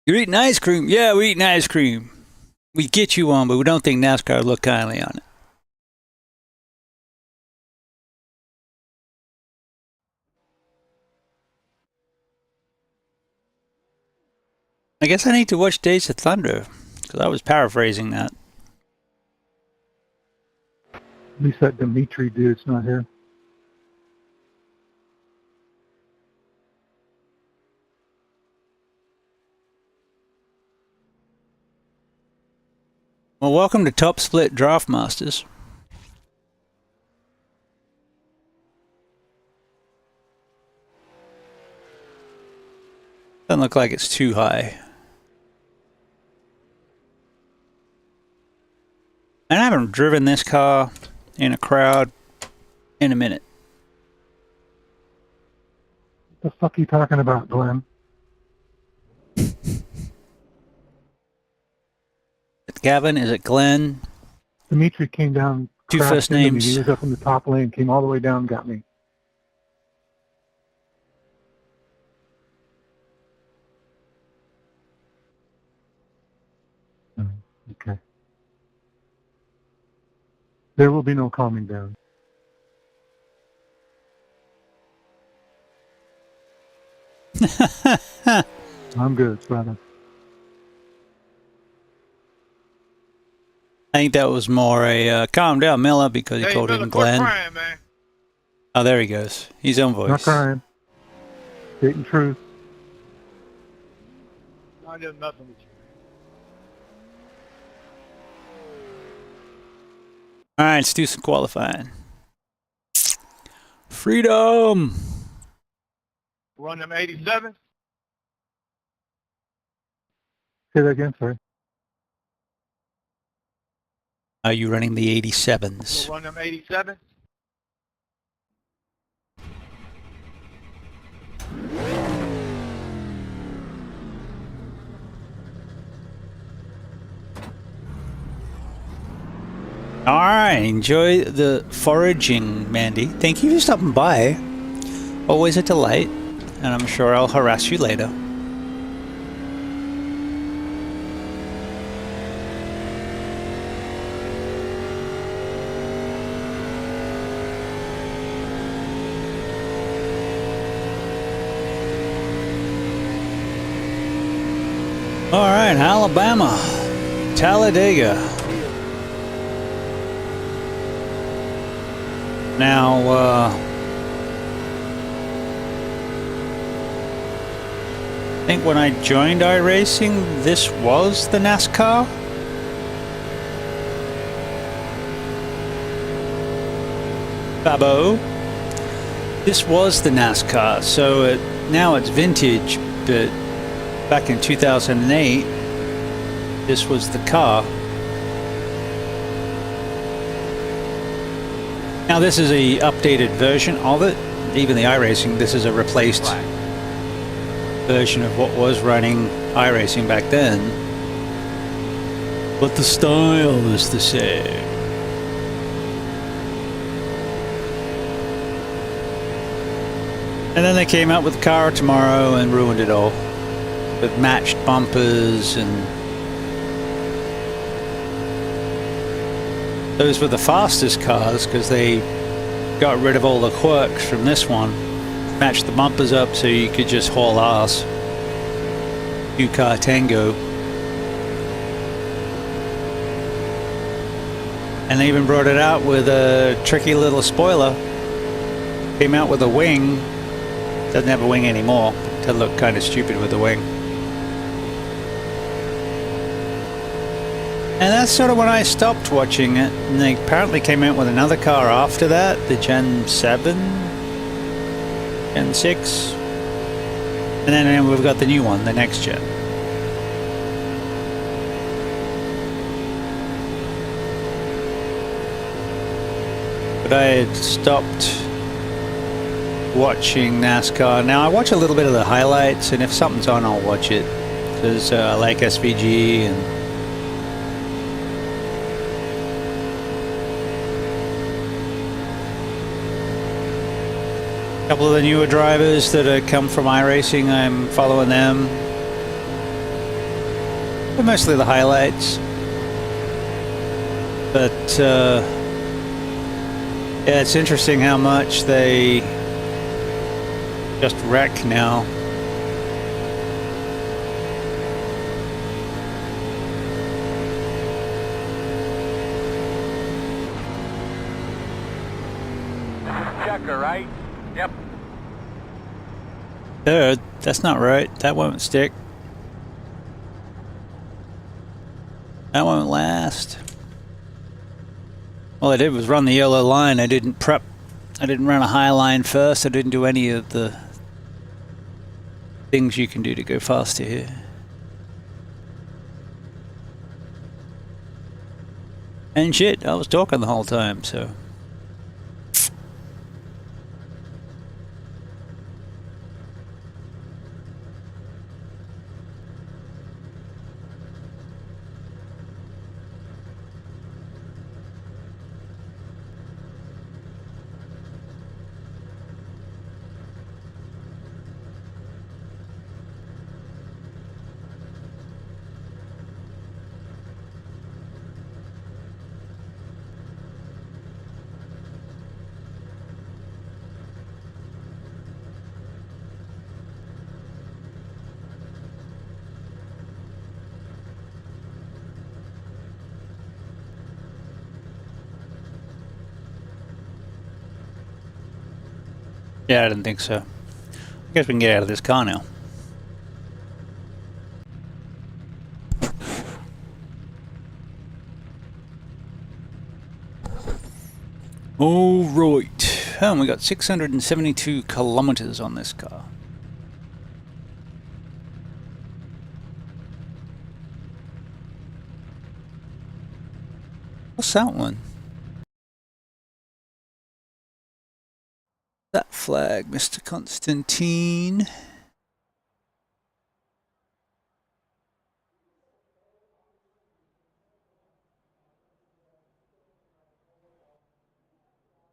Speaker 1: eating ice cream? Yeah, we're eating ice cream. We get you one, but we don't think NASCAR would look kindly on it. I guess I need to watch Days of Thunder, because I was paraphrasing that.
Speaker 5: At least that Dimitri dude's not here.
Speaker 1: Well, welcome to Top Split Draft Masters. Doesn't look like it's too high. And I haven't driven this car in a crowd in a minute.
Speaker 5: The fuck are you talking about, Glenn?
Speaker 1: Gavin, is it Glenn?
Speaker 5: Dimitri came down.
Speaker 1: Two
Speaker 5: crashed
Speaker 1: first
Speaker 5: into me.
Speaker 1: names.
Speaker 5: He was up in the top lane, came all the way down, got me. Oh, okay. There will be no calming down. I'm good, brother.
Speaker 1: I think that was more a calm down Miller because he called him Glenn.
Speaker 6: Crying, man.
Speaker 1: Oh, there he goes. His own voice.
Speaker 5: Not crying. Stating truth.
Speaker 6: I did nothing with you.
Speaker 1: All right, let's do some qualifying. Freedom.
Speaker 6: Run them 87.
Speaker 5: Say that again, sorry.
Speaker 1: Are you running the 87s?
Speaker 6: Run them 87.
Speaker 1: All right, enjoy the foraging, Mandy. Thank you for stopping by. Always a delight, and I'm sure I'll harass you later. All right, Alabama, Talladega. Now, I think when I joined iRacing, this was the NASCAR. Babo. This was the NASCAR, so now it's vintage, but back in 2008, this was the car. Now this is a updated version of it. Even the iRacing, this is a replaced version of what was running iRacing back then. But the style is the same. And then they came out with Car Tomorrow and ruined it all. With matched bumpers, and those were the fastest cars because they got rid of all the quirks from this one. Matched the bumpers up so you could just haul ass. Two-car tango. And they even brought it out with a tricky little spoiler. Came out with a wing. Doesn't have a wing anymore. To look kind of stupid with the wing. And that's sort of when I stopped watching it. And they apparently came out with another car after that, the Gen 7, Gen 6. And then we've got the new one, the next gen. But I had stopped watching NASCAR. Now I watch a little bit of the highlights, and if something's on, I'll watch it. Because I like SVG and a couple of the newer drivers that have come from iRacing, I'm following them. But mostly the highlights. But yeah, it's interesting how much they just wreck now.
Speaker 2: Checker, right? Yep.
Speaker 1: Third, that's not right. That won't stick. That won't last. All I did was run the yellow line. I didn't prep. I didn't run a high line first. I didn't do any of the things you can do to go faster here. And shit, I was talking the whole time, so. Yeah, I didn't think so. I guess we can get out of this car now. All right. Oh, and we got 672 kilometers on this car. What's that one? That flag, Mr. Constantine.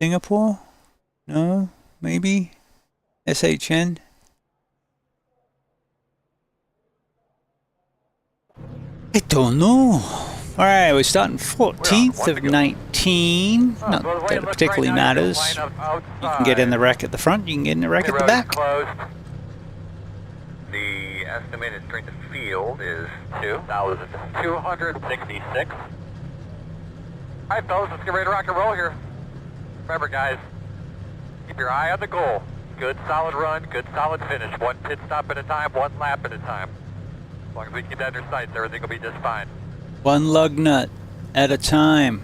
Speaker 1: Singapore? No? Maybe? SHN? I don't know. Alright, we're starting 14th of 19. Not that it particularly matters. You can get in the wreck at the front, you can get in the wreck at the back.
Speaker 2: The estimated strength of field is 2,266. Alright fellas, let's get ready to rock and roll here. Remember guys, keep your eye on the goal. Good solid run, good solid finish. One pit stop at a time, one lap at a time. As long as we keep that in our sights, everything will be just fine.
Speaker 1: One lug nut at a time.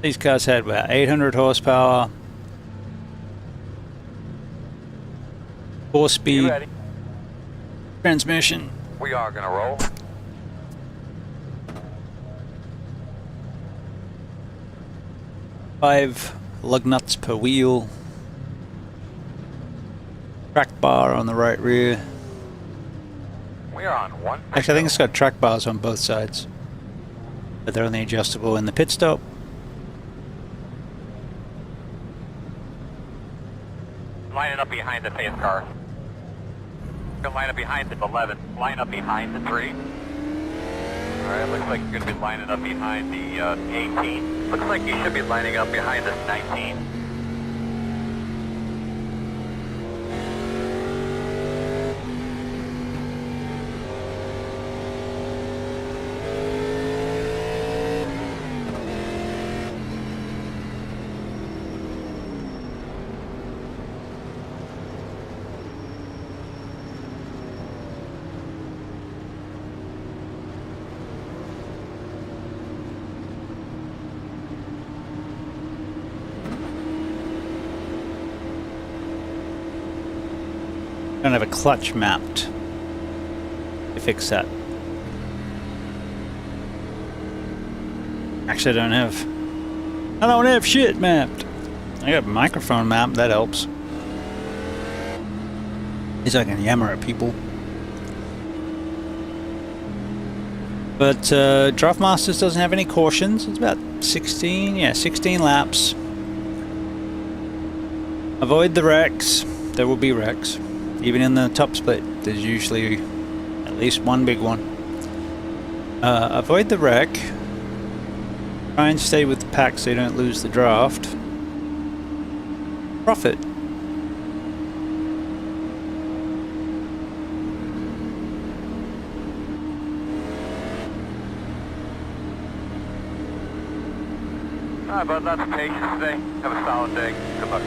Speaker 1: These cars had about 800 horsepower, 4-speed transmission.
Speaker 2: We are gonna roll.
Speaker 1: Five lug nuts per wheel. Track bar on the right rear.
Speaker 2: We are on one.
Speaker 1: Actually, I think it's got track bars on both sides, but they're only adjustable in the pit stop.
Speaker 2: Line it up behind the pace car. Gonna line up behind the 11. Line up behind the 3. Alright, looks like you're gonna be lining up behind the 18. Looks like you should be lining up behind the 19.
Speaker 1: Don't have a clutch mapped to fix that. Actually, I don't have shit mapped. I got a microphone mapped, that helps. At least I can yammer at people. But Draft Masters doesn't have any cautions. It's about 16 laps. Avoid the wrecks. There will be wrecks. Even in the top split, there's usually at least one big one. Avoid the wreck. Try and stay with the pack so you don't lose the draft. Profit.
Speaker 2: Alright, bud, lots of patience today. Have a solid day. Good luck.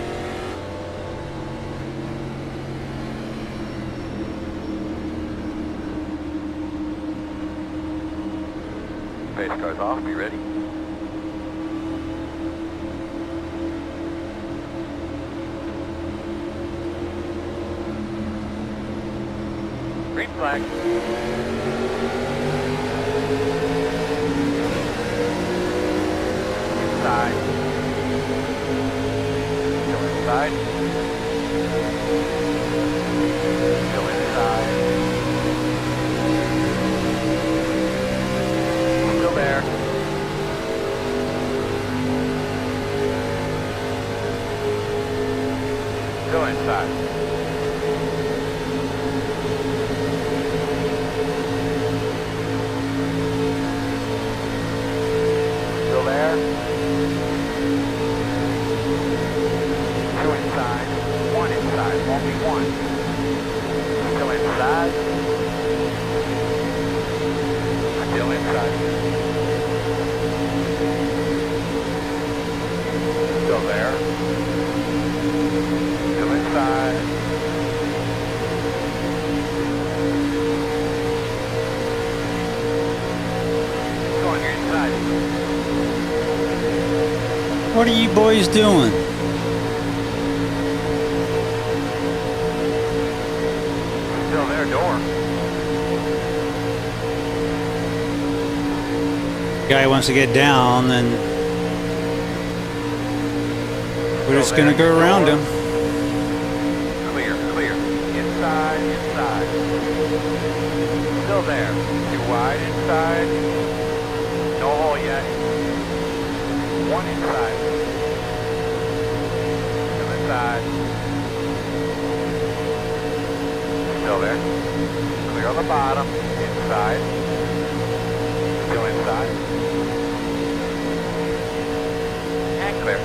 Speaker 2: Pace car's off, be ready. Green flag. Inside. Go inside. Go inside. Still there. Go inside. inside. Still there. Still inside. Going here inside.
Speaker 1: What are you boys doing?
Speaker 2: Still there, door.
Speaker 1: Guy wants to get down, and we're just gonna go around him.
Speaker 2: Clear, clear. Inside, inside. Still there. Too wide inside. No hole yet. One inside. Still inside. Still there. Clear on the bottom. Inside. Still inside. And clear.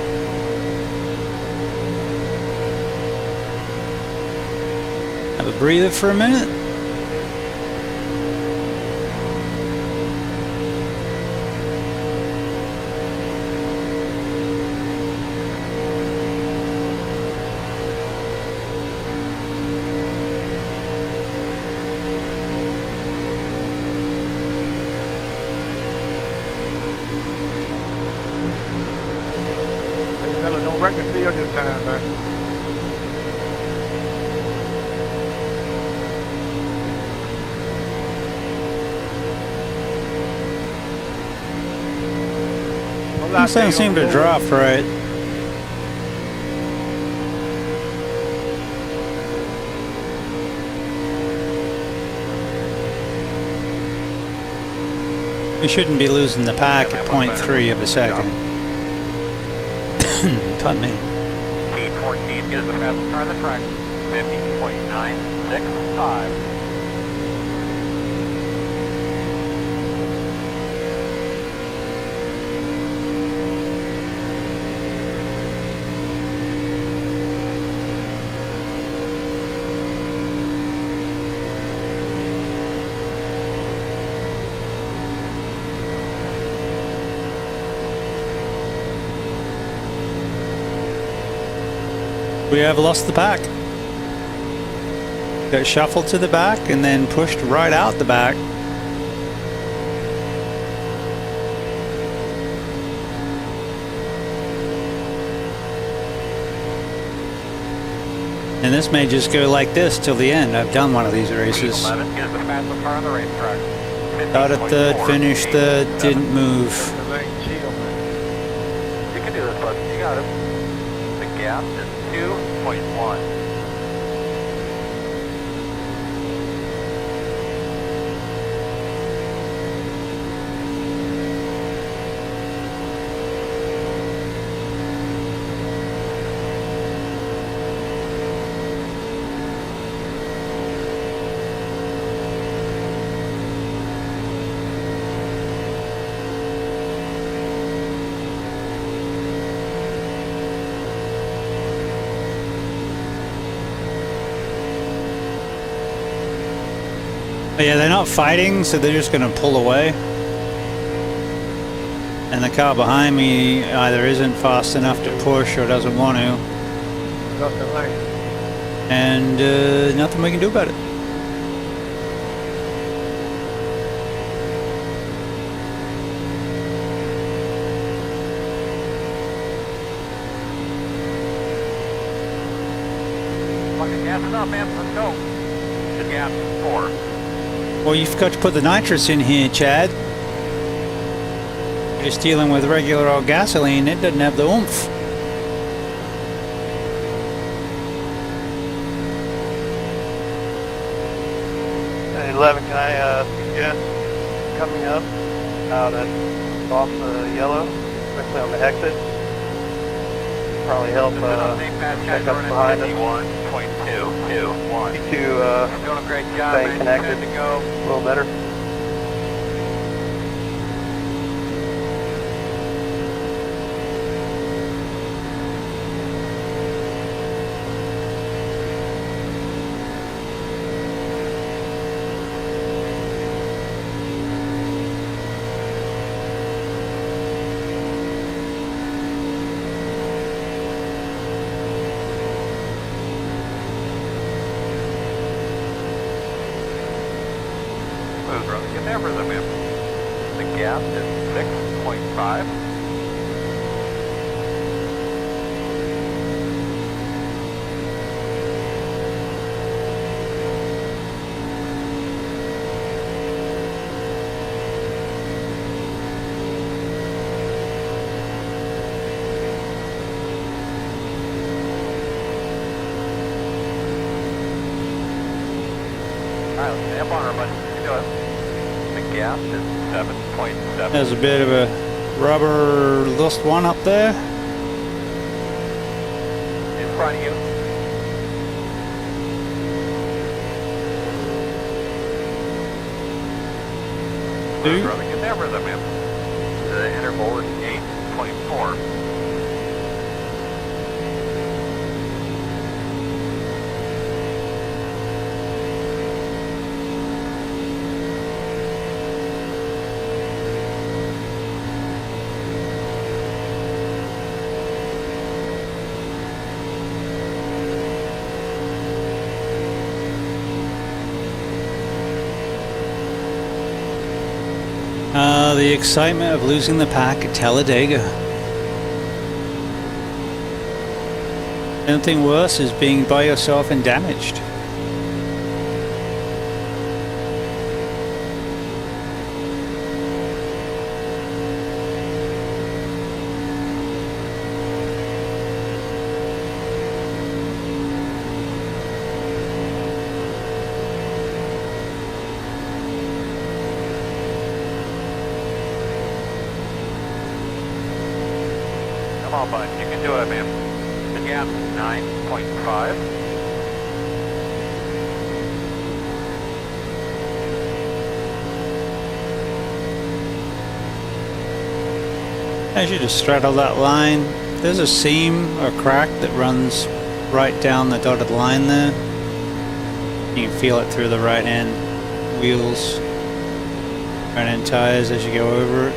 Speaker 1: Have a breather for a minute.
Speaker 6: Fella, no record field this time, man.
Speaker 1: Things don't seem to drop right. We shouldn't be losing the pack at 0.3 of a second. Pardon me.
Speaker 2: T14 gives the fastest car on the track. 50.965.
Speaker 1: We have lost the pack. Got shuffled to the back and then pushed right out the back. And this may just go like this till the end. I've done one of these races.
Speaker 2: 11 gives the fastest car on the racetrack.
Speaker 1: Started third, finished third, didn't move.
Speaker 2: You can do this, bud. You got it. The gap is 2.1.
Speaker 1: But yeah, they're not fighting, so they're just going to pull away. And the car behind me either isn't fast enough to push or doesn't want to. And nothing we can do about it.
Speaker 2: Fucking gas it up, man. Let's go. Good gas. 4.
Speaker 1: Well, you forgot to put the nitrous in here, Chad. You're just dealing with regular old gasoline. It doesn't have the oomph.
Speaker 3: Hey, 11, can I suggest coming up out at off the yellow, especially on the exit? Probably help check up behind us.
Speaker 2: 1.221.
Speaker 3: To
Speaker 2: Doing a great job,
Speaker 3: stay
Speaker 2: man.
Speaker 3: connected
Speaker 2: Good to go.
Speaker 3: a little better.
Speaker 2: The gas is 6.5. Alright, let's stay up on her, buddy. You can do it. The gas is 7.7.
Speaker 1: There's a bit of a rubber lost one up there.
Speaker 2: In front of you.
Speaker 1: Two.
Speaker 2: Brother, get that rhythm in. The interval is 8.4.
Speaker 1: The excitement of losing the pack at Talladega. Anything worse is being by yourself and damaged.
Speaker 2: Come on, bud. You can do it, man. The gas is 9.5.
Speaker 1: As you just straddle that line, there's a seam or crack that runs right down the dotted line there. You can feel it through the right hand wheels, right hand tires as you go over it.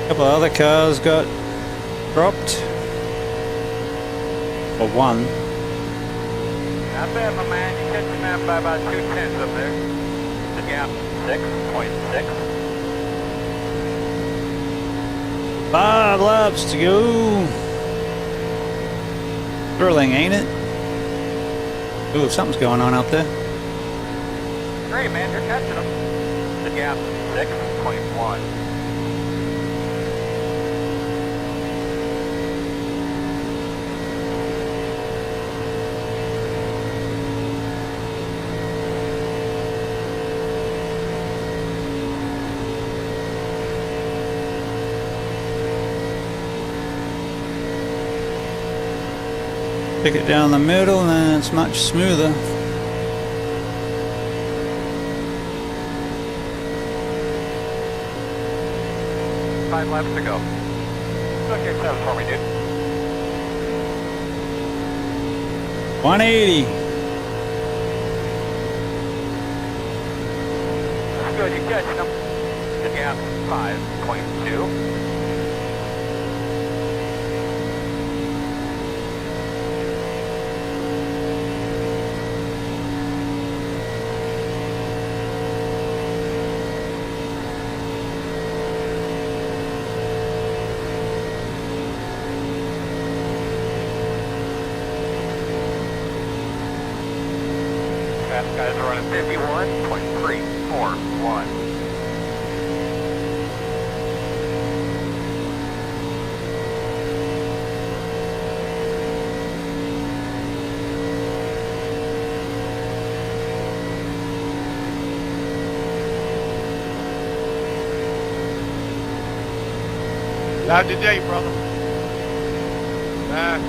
Speaker 1: A couple of other cars got dropped, or one.
Speaker 2: Not bad, my man. You catch him out by about 2/10 up there. The gap 6.6.
Speaker 1: 5 laps to go. Thrilling, ain't it? Ooh, something's going on out there.
Speaker 2: Great, man. You're catching him. The gap 6.1.
Speaker 1: Pick it down the middle and then it's much smoother.
Speaker 2: Five laps to go. Okay, 7 for me, dude.
Speaker 1: 180.
Speaker 2: That's good. You're catching him. The gap 5.2. Fast guys are running 51.341.
Speaker 6: Not today, brother. Nah.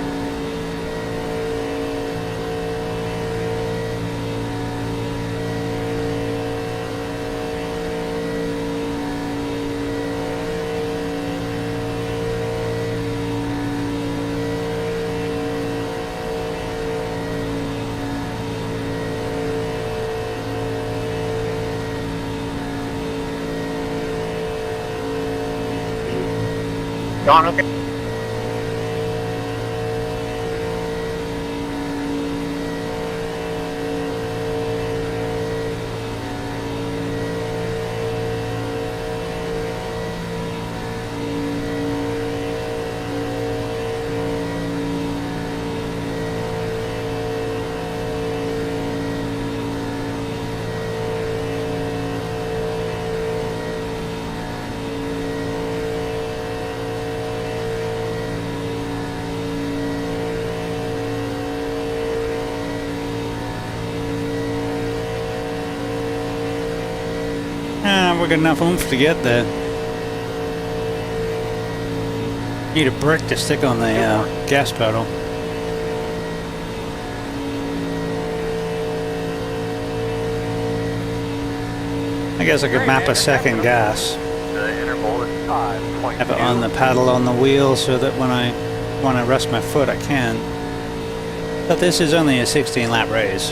Speaker 3: Gone, okay.
Speaker 1: We got enough oomph to get there. Need a brick to stick on the gas pedal. I guess I could map a second gas.
Speaker 2: The interval is 5.2.
Speaker 1: Have it on the paddle on the wheel so that when I rest my foot I can. But this is only a 16 lap race.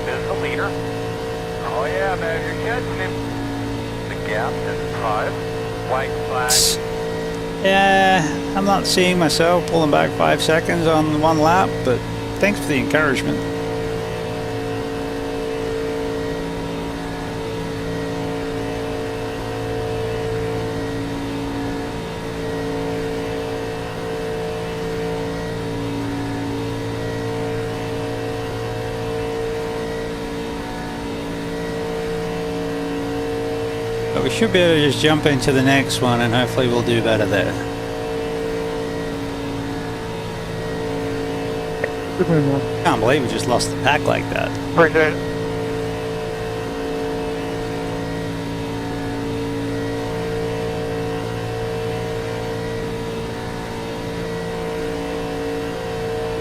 Speaker 2: Is the leader. Oh yeah, man, you're catching him. The gap is 5. White flag.
Speaker 1: Yeah, I'm not seeing myself pulling back 5 seconds on one lap, but thanks for the encouragement. But we should be able to just jump into the next one and hopefully we'll do better there. Can't believe we just lost the pack like that.
Speaker 3: Appreciate it.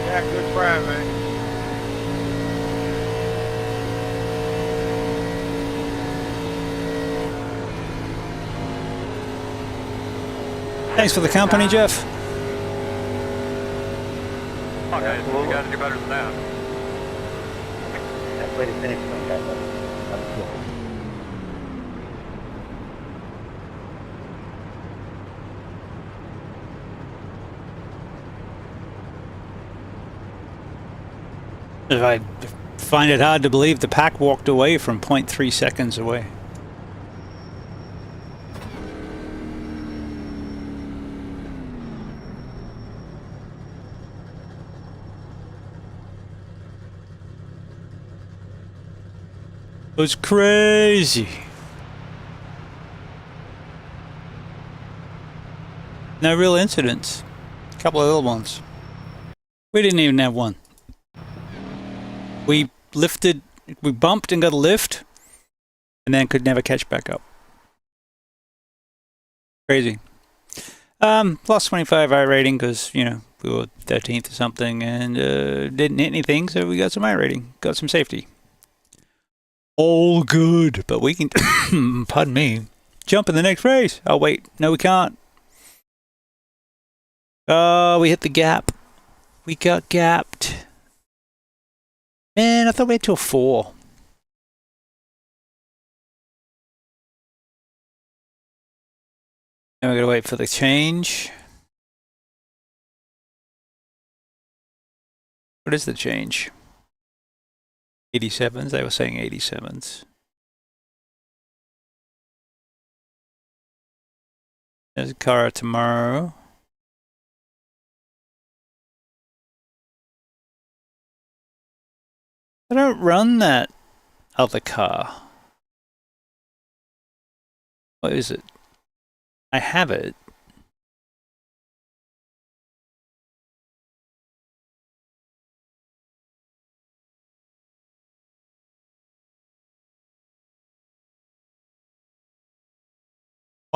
Speaker 6: Yeah, good try, man.
Speaker 1: Thanks for the company, Jeff.
Speaker 2: Oh, guys, you gotta do better than that.
Speaker 3: That's way to finish one, guys.
Speaker 1: If I find it hard to believe the pack walked away from 0.3 seconds away. It was crazy. No real incidents. A couple of little ones. We didn't even have one. We lifted, we bumped and got a lift, and then could never catch back up. Crazy. Lost 25 iRating because, you know, we were 13th or something and didn't hit anything, so we got some iRating, got some safety. All good, but we can, pardon me, jump in the next race. Oh wait, no we can't. Oh, we hit the gap. We got gapped. Man, I thought we had till 4. Now we gotta wait for the change. What is the change? 87s? They were saying 87s. There's a car tomorrow. I don't run that other car. What is it? I have it.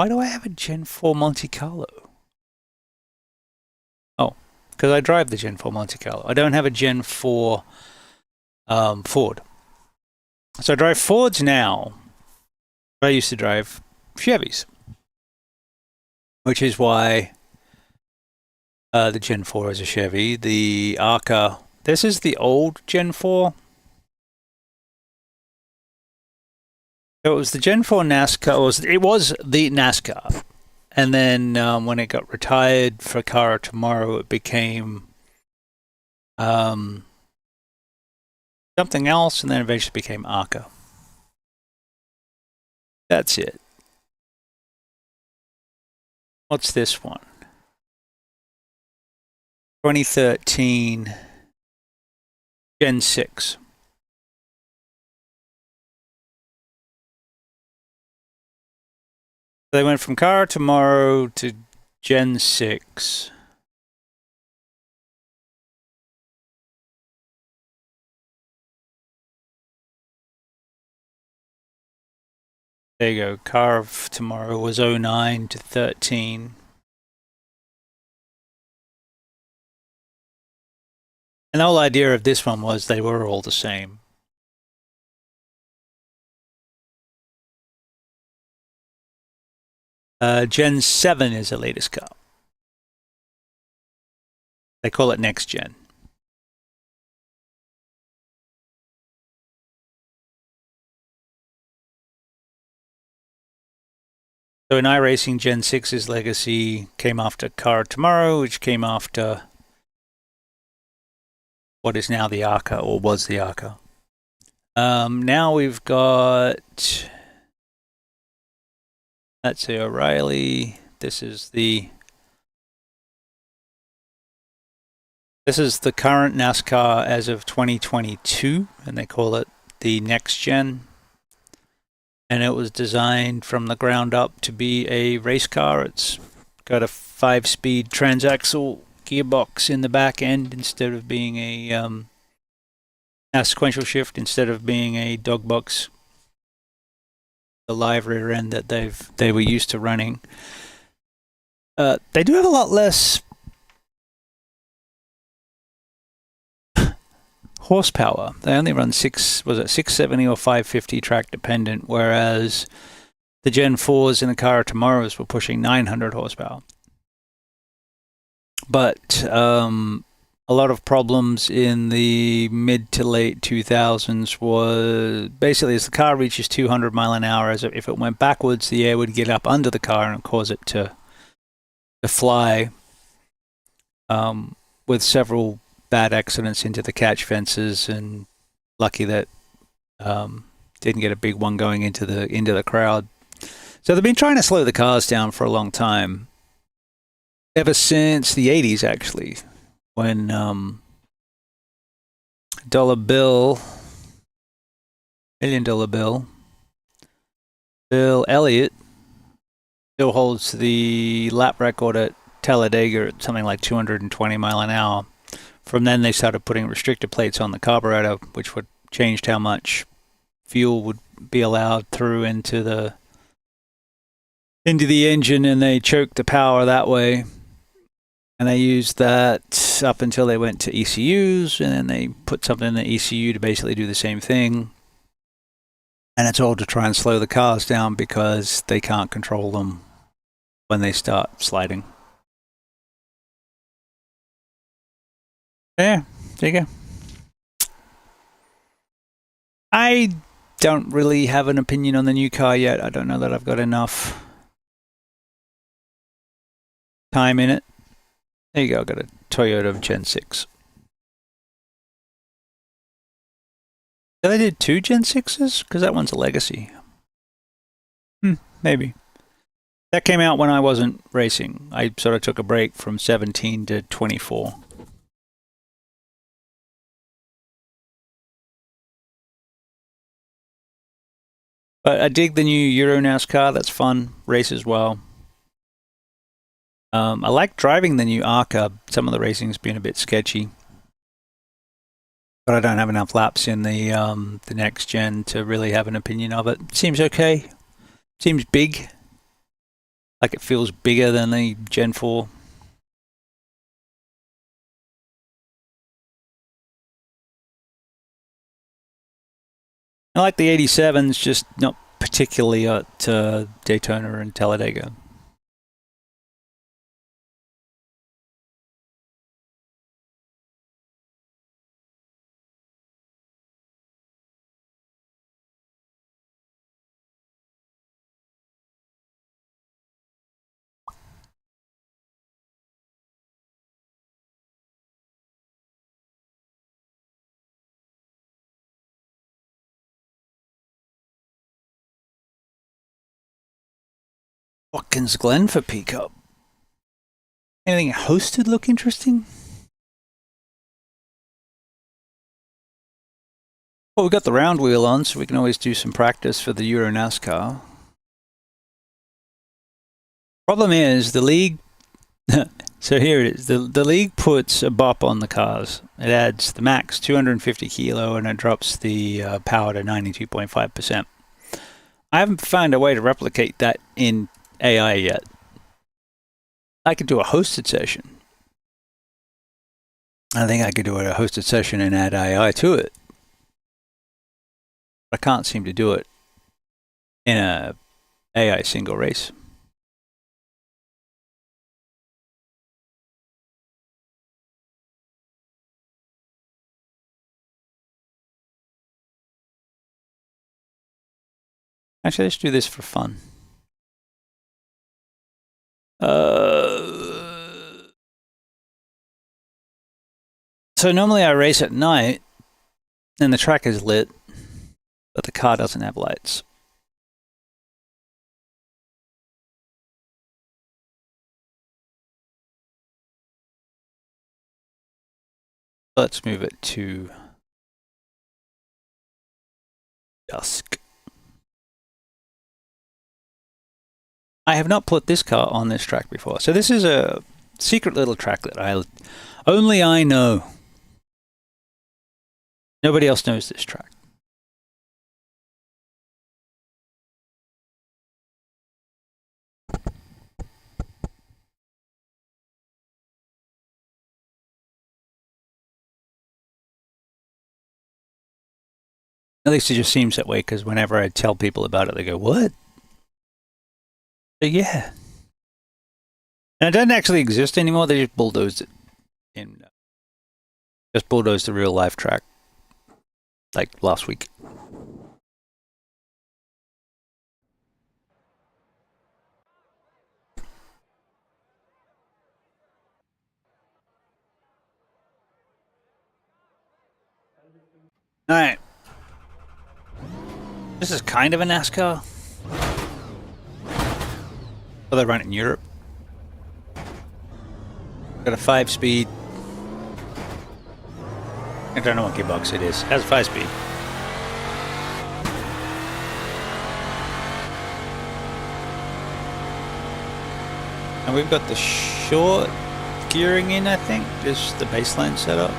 Speaker 1: Why do I have a Gen 4 Monte Carlo? Oh, because I drive the Gen 4 Monte Carlo. I don't have a Gen 4 Ford. So I drive Fords now. I used to drive Chevys, which is why the Gen 4 is a Chevy. The Arca, this is the old Gen 4. So it was the Gen 4 NASCAR. It was the NASCAR. And then when it got retired for Car of Tomorrow, it became something else, and then eventually became Arca. That's it. What's this one? 2013 Gen 6. They went from Car of Tomorrow to Gen 6. There you go. Car of Tomorrow was 09 to 13. And the whole idea of this one was they were all the same. Gen 7 is the latest car. They call it Next Gen. So in iRacing, Gen 6's legacy came after Car of Tomorrow, which came after what is now the Arca, or was the Arca. Now we've got, let's say, O'Reilly. This is the current NASCAR as of 2022, and they call it the Next Gen. And it was designed from the ground up to be a race car. It's got a 5-speed transaxle gearbox in the back end instead of being a sequential shift instead of being a dog box. The live rear end that they were used to running. They do have a lot less horsepower. They only run 670 or 550 track dependent, whereas the Gen 4s and the Car of Tomorrows were pushing 900 horsepower. But a lot of problems in the mid to late 2000s was basically as the car reaches 200 mile an hour, as if it went backwards, the air would get up under the car and cause it to fly, with several bad accidents into the catch fences, and lucky that didn't get a big one going into the crowd. So they've been trying to slow the cars down for a long time, ever since the 80s actually, when $1 Bill, $1 million Bill, Bill Elliott still holds the lap record at Talladega at something like 220 mile an hour. From then they started putting restrictor plates on the carburetor, which would change how much fuel would be allowed through into the engine, and they choked the power that way. And they used that up until they went to ECUs, and then they put something in the ECU to basically do the same thing. And it's all to try and slow the cars down because they can't control them when they start sliding. Yeah, there you go. I don't really have an opinion on the new car yet. I don't know that I've got enough time in it. There you go, I've got a Toyota Gen 6. Did I do 2 Gen 6s? Because that one's a legacy. Maybe. That came out when I wasn't racing. I sort of took a break from 17 to 24. But I dig the new Euro NASCAR. That's fun. Races well. I like driving the new Arca. Some of the racing's been a bit sketchy, but I don't have enough laps in the Next Gen to really have an opinion of it. Seems okay. Seems big. Like it feels bigger than the Gen 4. I like the 87s, just not particularly at Daytona and Talladega. Watkins Glen for Peacock. Anything hosted look interesting? Well, we've got the round wheel on, so we can always do some practice for the Euro NASCAR. Problem is, the league... so here it is. The league puts a bop on the cars. It adds the max 250 kilo, and it drops the power to 92.5%. I haven't found a way to replicate that in AI yet. I could do a hosted session. I think I could do a hosted session and add AI to it. I can't seem to do it in a AI single race. Actually, let's do this for fun. So normally I race at night and the track is lit, but the car doesn't have lights. Let's move it to dusk. I have not put this car on this track before. So this is a secret little track that only I know. Nobody else knows this track. At least it just seems that way, because whenever I tell people about it, they go, "What?" So yeah. And it doesn't actually exist anymore. They just bulldozed it in. Just bulldozed the real life track. Like last week. Alright. This is kind of a NASCAR. But they run it in Europe. Got a 5-speed. I don't know what gearbox it is. It has a 5-speed. And we've got the short gearing in, I think. Just the baseline setup.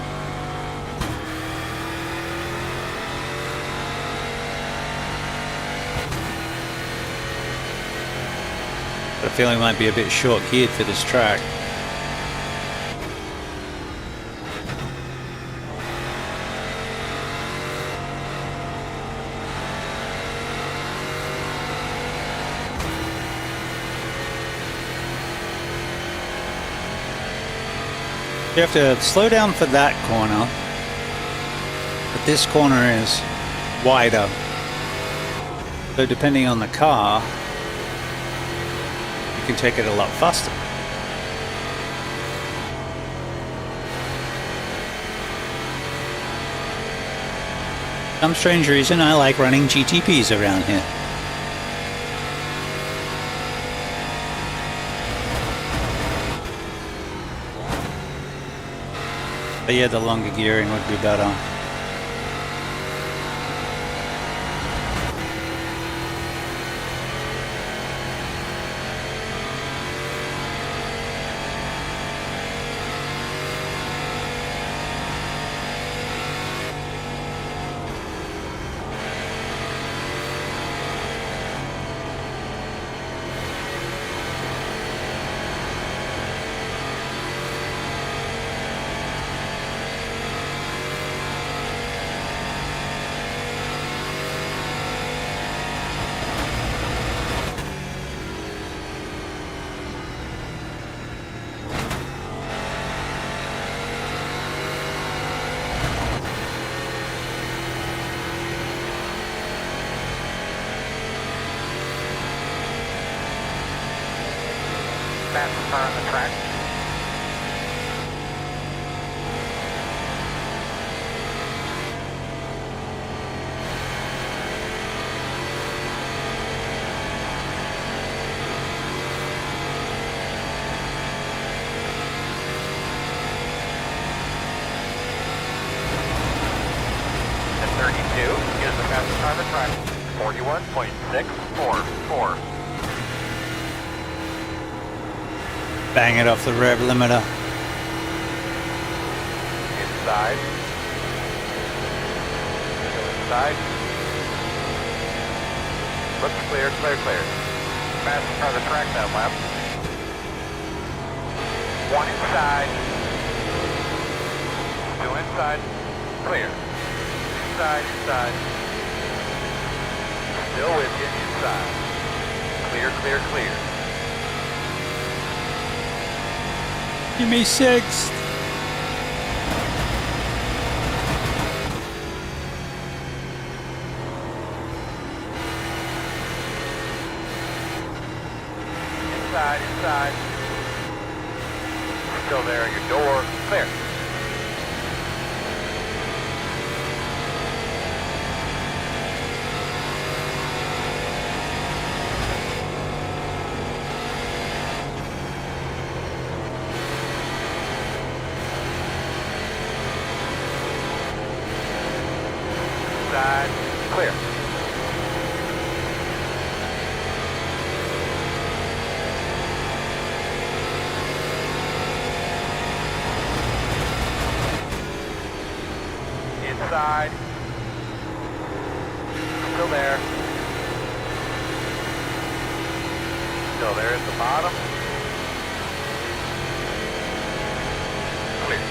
Speaker 1: Got a feeling it might be a bit short geared for this track. You have to slow down for that corner, but this corner is wider. So depending on the car, you can take it a lot faster. For some strange reason, I like running GTPs around here. But yeah, the longer gearing would be better.
Speaker 2: Fastest car on the track. At 32, here's the fastest car on the track. 41.644.
Speaker 1: Bang it off the rev limiter.
Speaker 2: Inside. Go inside. Looks clear, clear, clear. Fastest car on the track that lap. One inside. Two inside. Clear. Inside, inside. Still with you, inside. Clear, clear, clear.
Speaker 1: Give me 6.
Speaker 2: Inside, inside. Still there, your door, clear. Inside, clear. Inside. Still there. Still there at the bottom. Clear.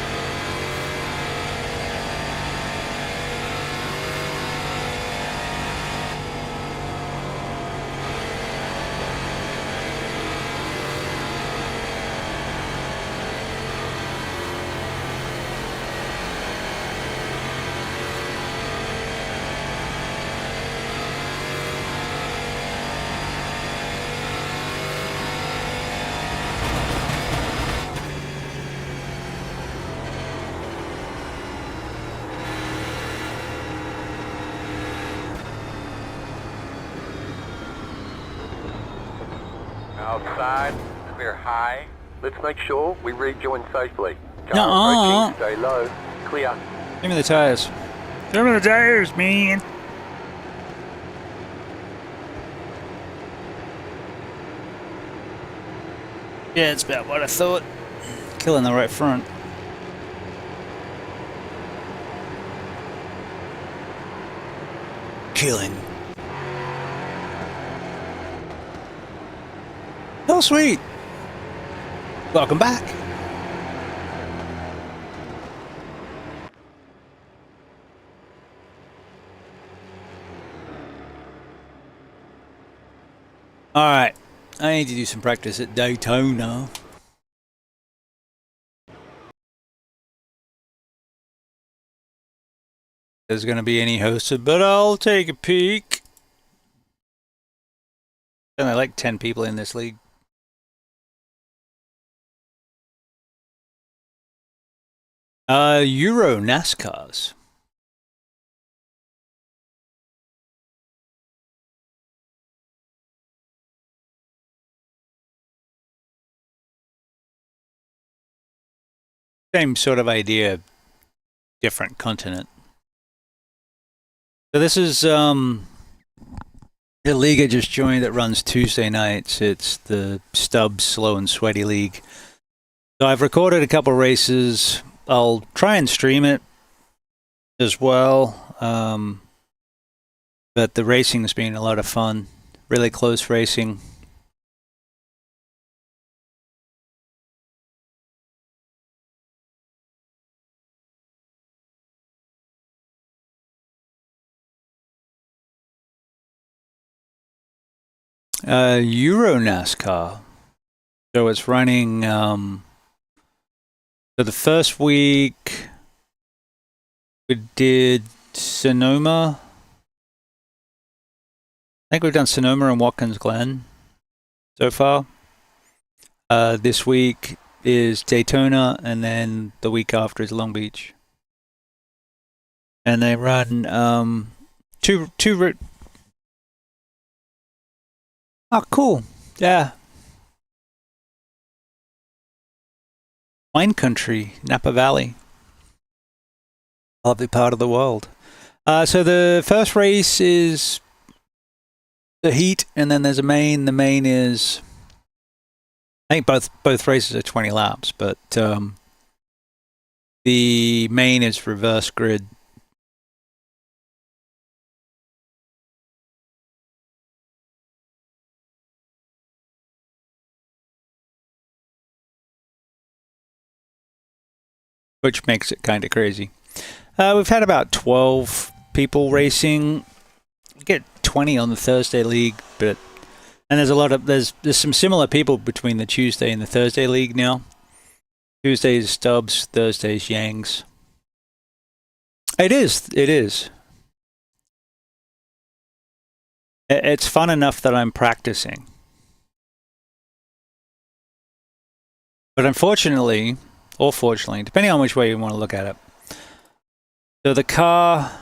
Speaker 2: Outside, clear high. Let's make sure we rejoin safely. Car
Speaker 1: Nuh-uh.
Speaker 2: approaching, stay low. Clear.
Speaker 1: Give me the tires. Give me the tires, man. Yeah, it's about what I thought. Killing the right front. Killing. Oh, sweet. Welcome back. All right. I need to do some practice at Daytona. There's going to be any hosted, but I'll take a peek. Only like 10 people in this league. Euro NASCARs. Same sort of idea, different continent. So this is the league I just joined that runs Tuesday nights. It's the Stubbs Slow and Sweaty League. So I've recorded a couple races. I'll try and stream it as well. But the racing's been a lot of fun. Really close racing. Euro NASCAR. So it's running, so the first week we did Sonoma. I think we've done Sonoma and Watkins Glen so far. This week is Daytona, and then the week after is Long Beach. And they run two. Oh, cool! Yeah, wine country, Napa Valley, lovely part of the world. So the first race is the heat, and then there's a main. The main is, I think both races are 20 laps, but the main is reverse grid. Which makes it kind of crazy. We've had about 12 people racing. We get 20 on the Thursday league, and there's a lot of there's some similar people between the Tuesday and the Thursday league now. Tuesday's Stubbs, Thursday's Yangs. It is. It's fun enough that I'm practicing. But unfortunately, or fortunately, depending on which way you want to look at it. So the car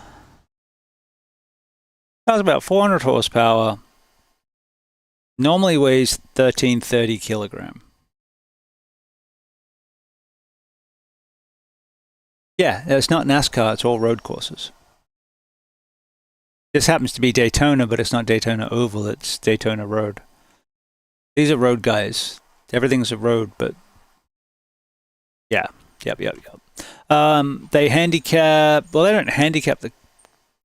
Speaker 1: has about 400 horsepower, normally weighs 1330 kilogram. Yeah, it's not NASCAR, it's all road courses. This happens to be Daytona, but it's not Daytona Oval, it's Daytona Road. These are road guys. Everything's a road, but yeah. Yep. They handicap, well, they don't handicap the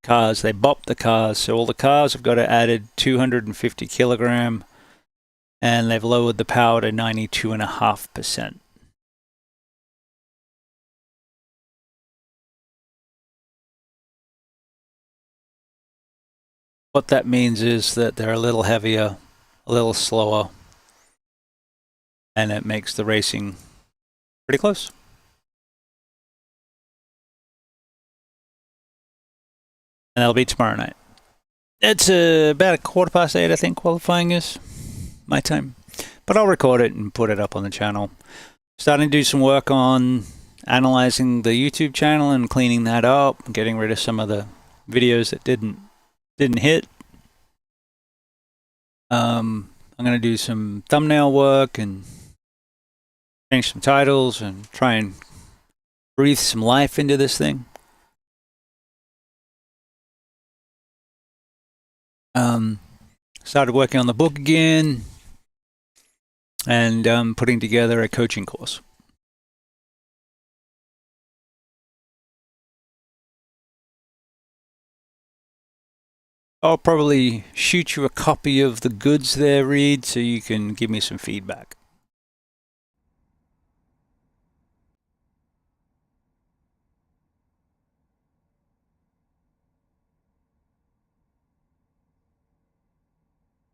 Speaker 1: cars, they bop the cars. So all the cars have got to added 250 kilogram, and they've lowered the power to 92.5%. What that means is that they're a little heavier, a little slower, and it makes the racing pretty close. And that'll be tomorrow night. It's about 8:15, I think, qualifying is my time. But I'll record it and put it up on the channel. Starting to do some work on analyzing the YouTube channel and cleaning that up, and getting rid of some of the videos that didn't hit. I'm going to do some thumbnail work and change some titles and try and breathe some life into this thing. Started working on the book again, and putting together a coaching course. I'll probably shoot you a copy of the goods there, Reed, so you can give me some feedback.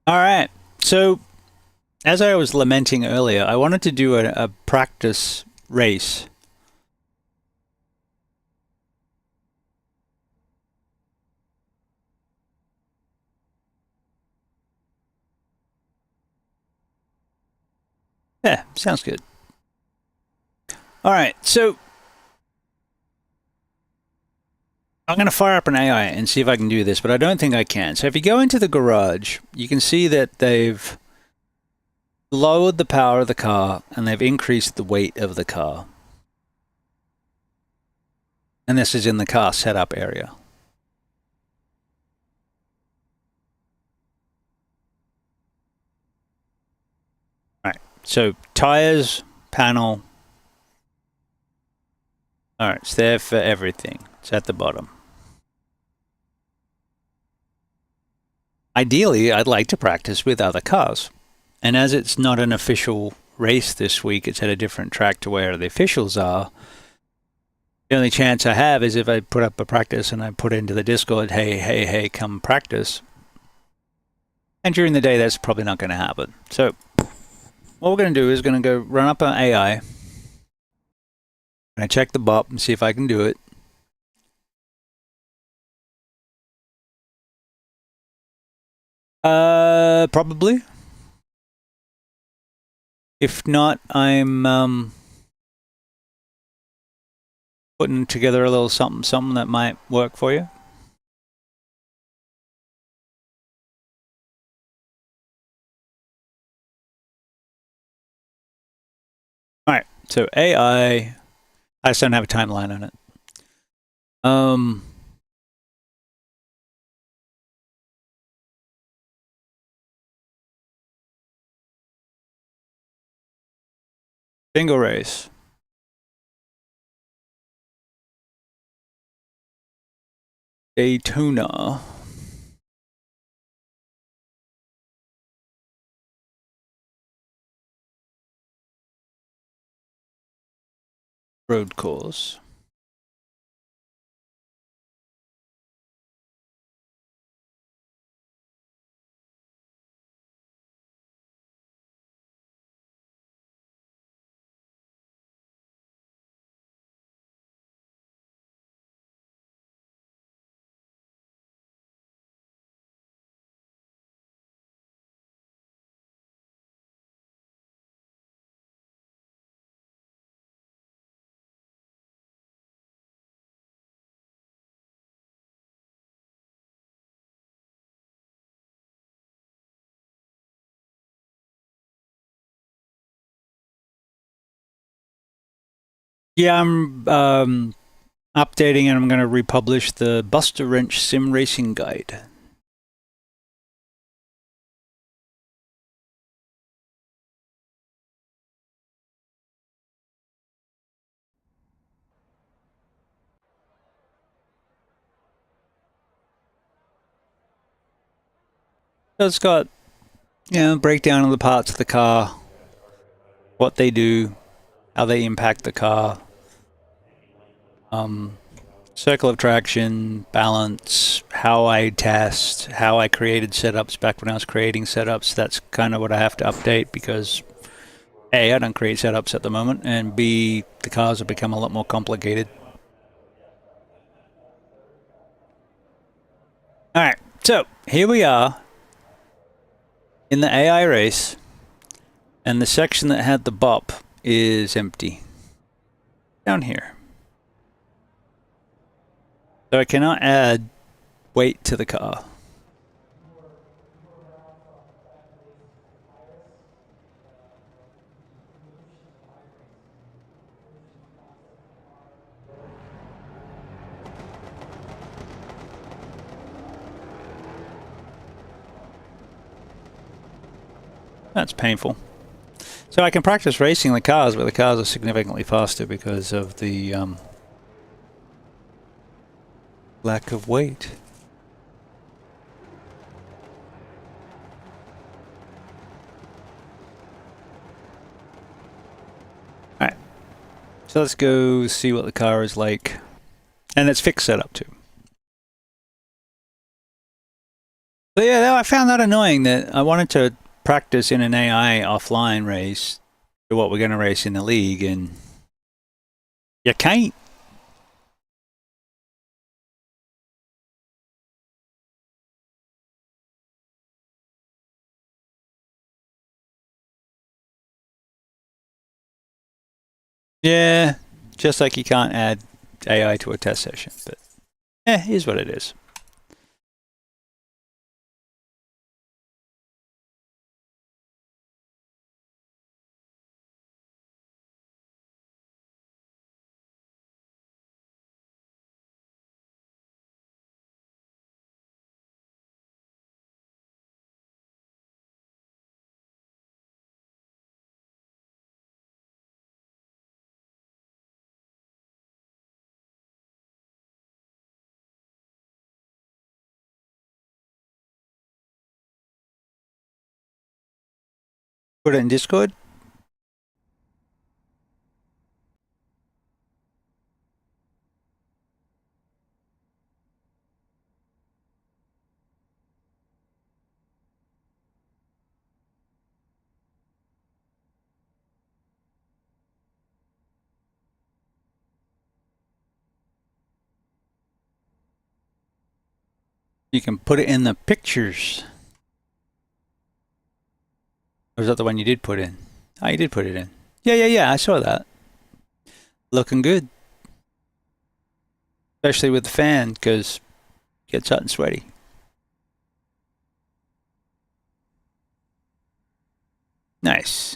Speaker 1: All right. So, as I was lamenting earlier, I wanted to do a practice race. Yeah, sounds good. All right, so I'm going to fire up an AI and see if I can do this, but I don't think I can. So if you go into the garage, you can see that they've lowered the power of the car and they've increased the weight of the car. And this is in the car setup area. All right, so tires, panel. All right, it's there for everything. It's at the bottom. Ideally, I'd like to practice with other cars. And as it's not an official race this week, it's at a different track to where the officials are. The only chance I have is if I put up a practice and I put into the Discord, hey, come practice. And during the day, that's probably not going to happen. So what we're going to do is going to go run up an AI. I'm going to check the bop and see if I can do it. Probably. If not, I'm putting together a little something that might work for you. All right, so AI, I just don't have a timeline on it. Bingo race. Daytona. Road course. Yeah, I'm updating and I'm going to republish the BustaWrench Sim Racing Guide. So it's got, breakdown of the parts of the car, what they do, how they impact the car, circle of traction, balance, how I test, how I created setups back when I was creating setups. That's kind of what I have to update because A, I don't create setups at the moment, and B, the cars have become a lot more complicated. Alright, so here we are in the AI race, and the section that had the bop is empty. Down here. So I cannot add weight to the car. That's painful. So I can practice racing the cars, but the cars are significantly faster because of the lack of weight. Alright, so let's go see what the car is like. And it's fixed setup too. But yeah, I found that annoying that I wanted to practice in an AI offline race to what we're going to race in the league, and you can't. Yeah, just like you can't add AI to a test session, but is what it is. Put it in Discord. You can put it in the pictures. Or is that the one you did put in? Oh, you did put it in. Yeah, I saw that. Looking good. Especially with the fan, because it gets hot and sweaty. Nice.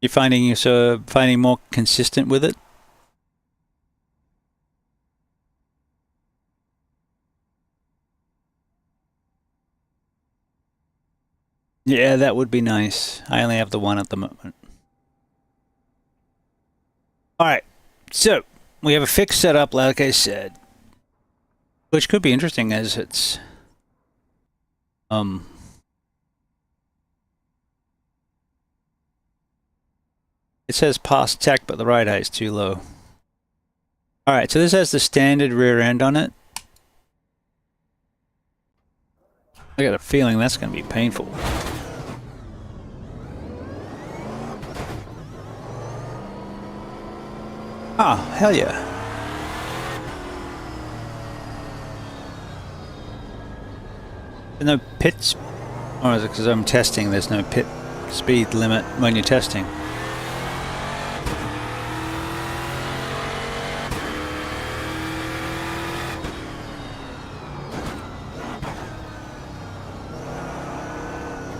Speaker 1: You're finding more consistent with it? Yeah, that would be nice. I only have the one at the moment. Alright, so we have a fixed setup, like I said. Which could be interesting as it's it says past tech, but the ride height is too low. Alright, so this has the standard rear end on it. I got a feeling that's going to be painful. Ah, hell yeah. No pits, or is it because I'm testing? There's no pit speed limit when you're testing.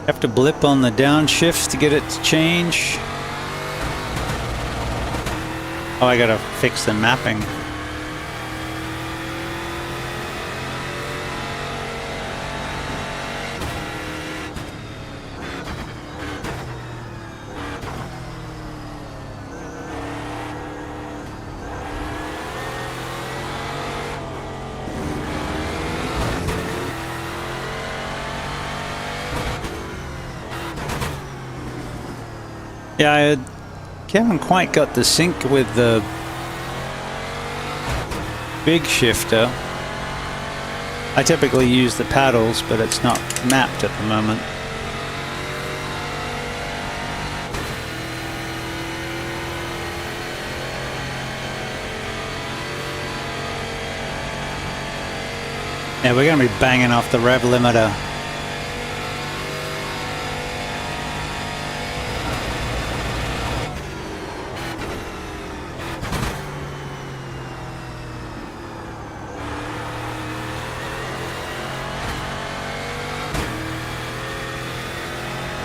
Speaker 1: Have to blip on the downshift to get it to change. Oh, I gotta fix the mapping. Yeah, I haven't quite got the sync with the big shifter. I typically use the paddles, but it's not mapped at the moment. Yeah, we're going to be banging off the rev limiter.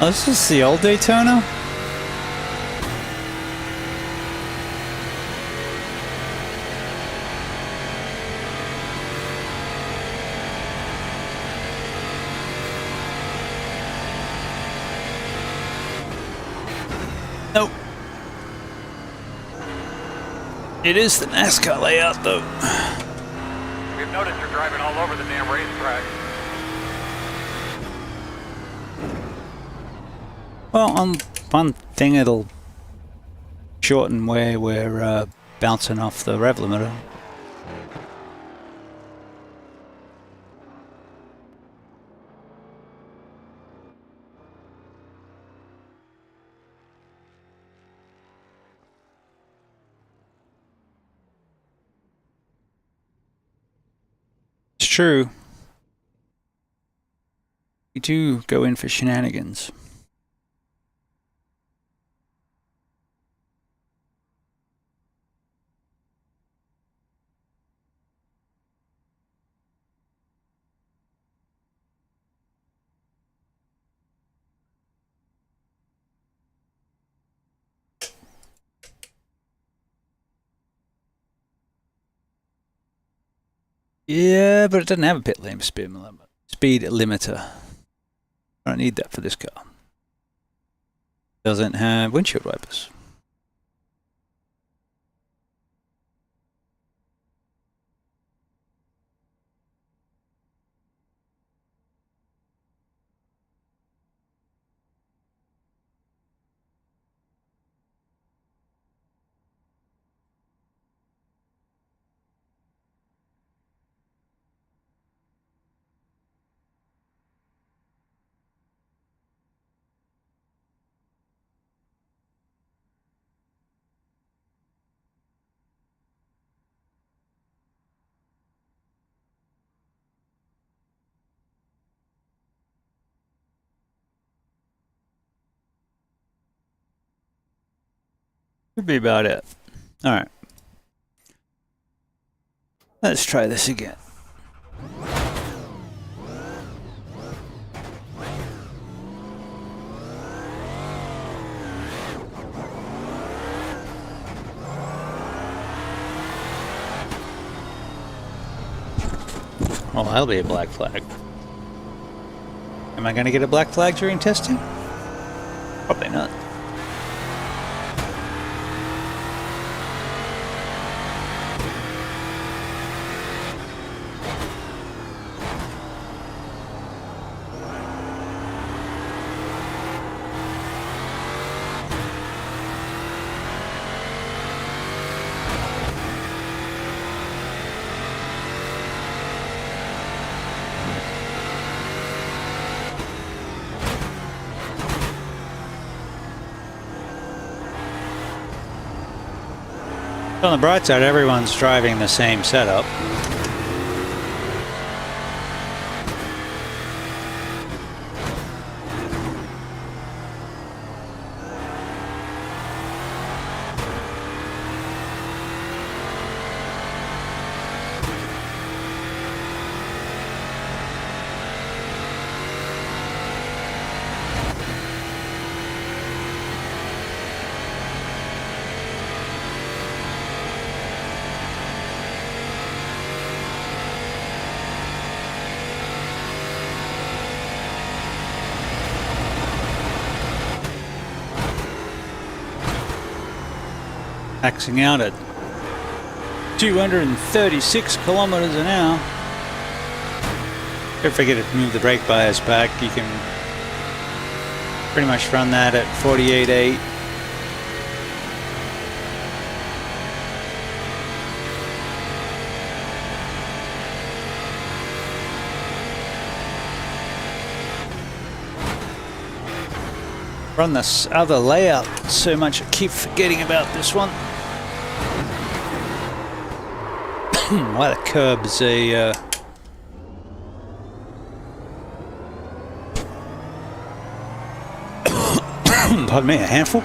Speaker 1: Oh, this is the old Daytona? Nope. It is the NASCAR layout, though.
Speaker 2: We've noticed you're driving all over the damn racetrack.
Speaker 1: Well, on one thing it'll shorten where we're bouncing off the rev limiter. It's true. We do go in for shenanigans. Yeah, but it doesn't have a pit lane speed limiter. I don't need that for this car. Doesn't have windshield wipers. Could be about it. All right. Let's try this again. Well, that'll be a black flag. Am I going to get a black flag during testing? Probably not. On the bright side, everyone's driving the same setup. Maxing out at 236 kilometers an hour. Don't forget to move the brake bias back. You can pretty much run that at 48.8. Run this other layout so much I keep forgetting about this one. Why the curb's a pardon me, a handful?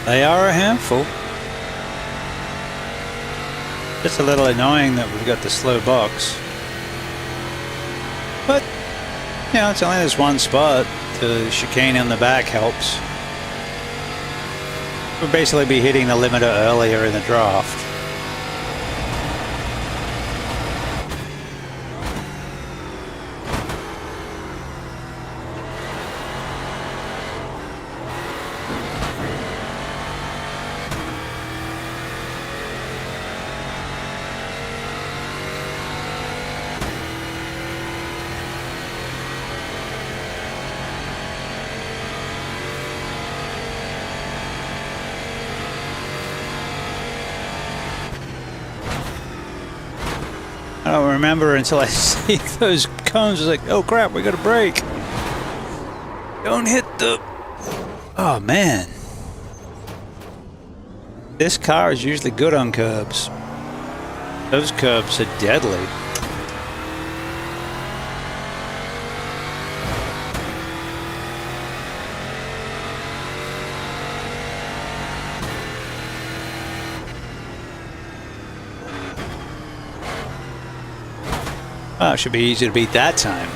Speaker 1: They are a handful. Just a little annoying that we've got the slow box. But, you know, it's only this one spot. The chicane in the back helps. We'll basically be hitting the limiter earlier in the draft. I don't remember until I see those cones. It's like, oh crap, we got to brake. Don't hit the... Oh man. This car is usually good on curbs. Those curbs are deadly. Well, it should be easy to beat that time.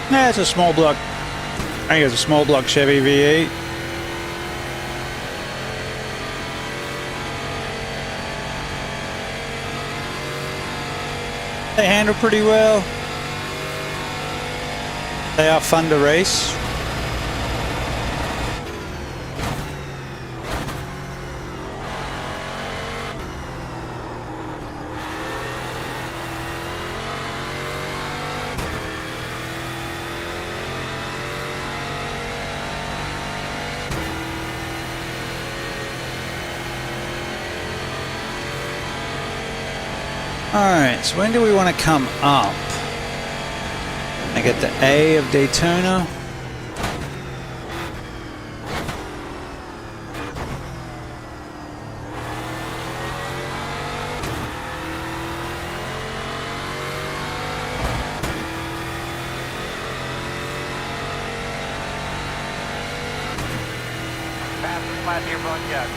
Speaker 1: Yeah, it's a small block. I think it's a small block Chevy V8. They handle pretty well. They are fun to race. Alright, so when do we want to come up? I get the A of Daytona.
Speaker 2: Fastest lap you've run yet.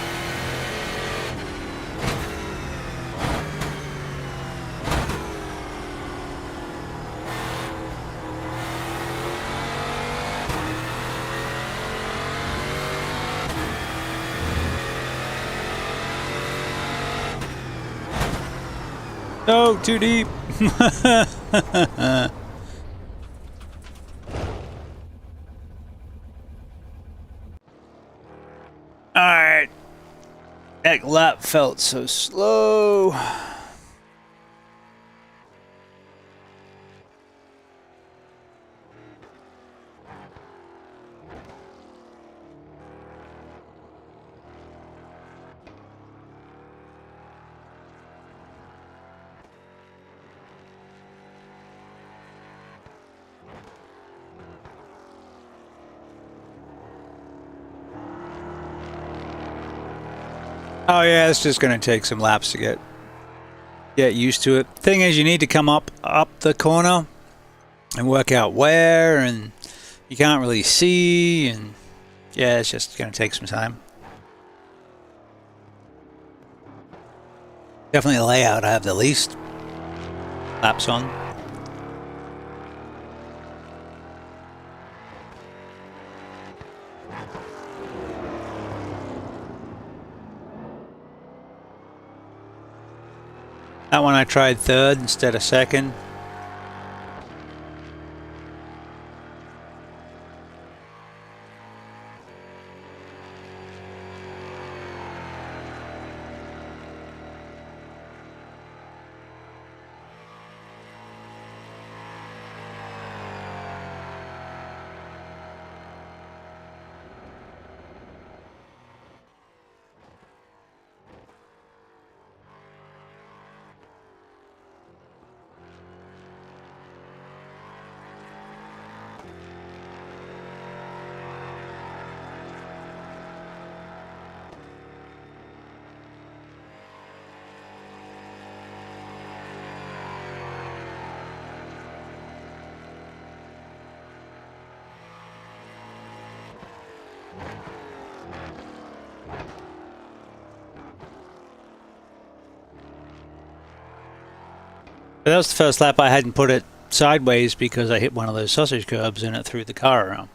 Speaker 1: Oh, too deep. Alright. That lap felt so slow. Oh yeah, it's just going to take some laps to get used to it. Thing is, you need to come up the corner and work out where, and you can't really see, and yeah, it's just going to take some time. Definitely the layout I have the least laps on. That one I tried third instead of second. But that was the first lap I hadn't put it sideways because I hit one of those sausage curbs and it threw the car around.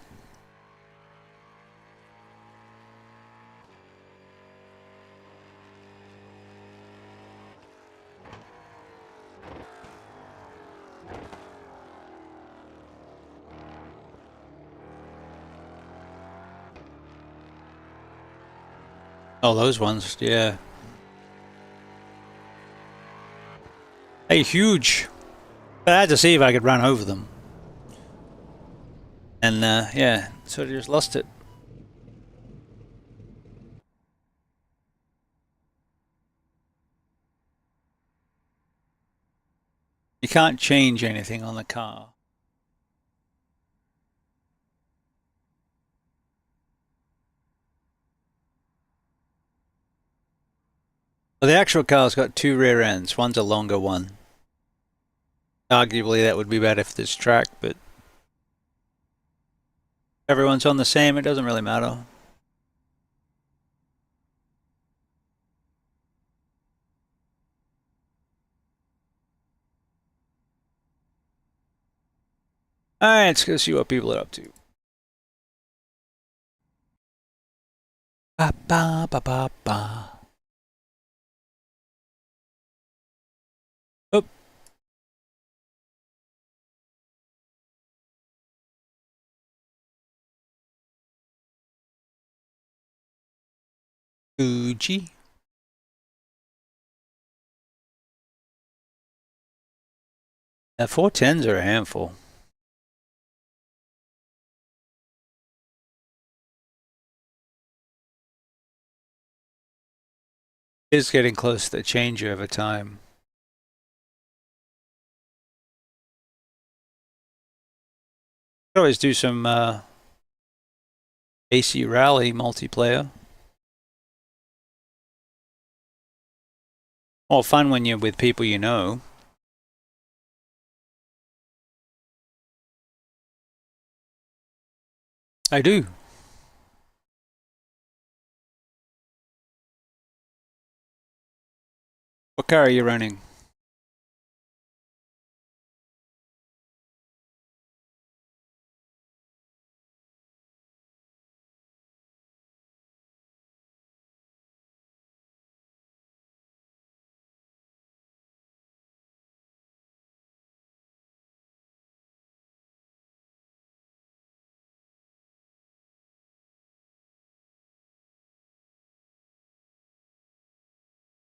Speaker 1: Oh, those ones, yeah. Hey, huge. I had to see if I could run over them. And yeah, so I just lost it. You can't change anything on the car. Well, the actual car's got two rear ends. One's a longer one. Arguably, that would be better for this track, but everyone's on the same. It doesn't really matter. Alright, let's go see what people are up to. Ba ba ba ba ba. Oh. Fuji. The 410s are a handful. It's getting close to the changeover time. Could always do some AC Rally multiplayer. More fun when you're with people you know. I do. What car are you running?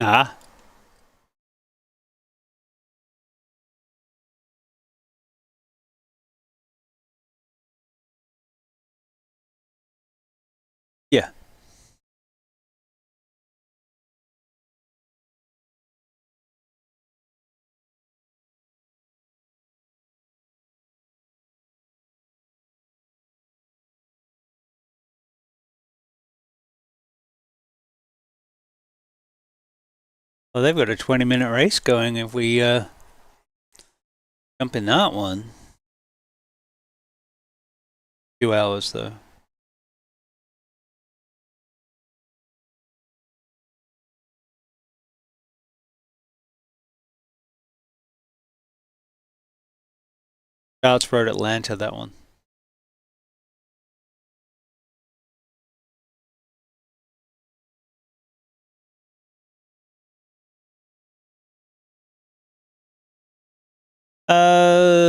Speaker 1: Ah. Yeah. Well, they've got a 20-minute race going if we jump in that one. 2 hours, though. Charles Road, Atlanta, that one.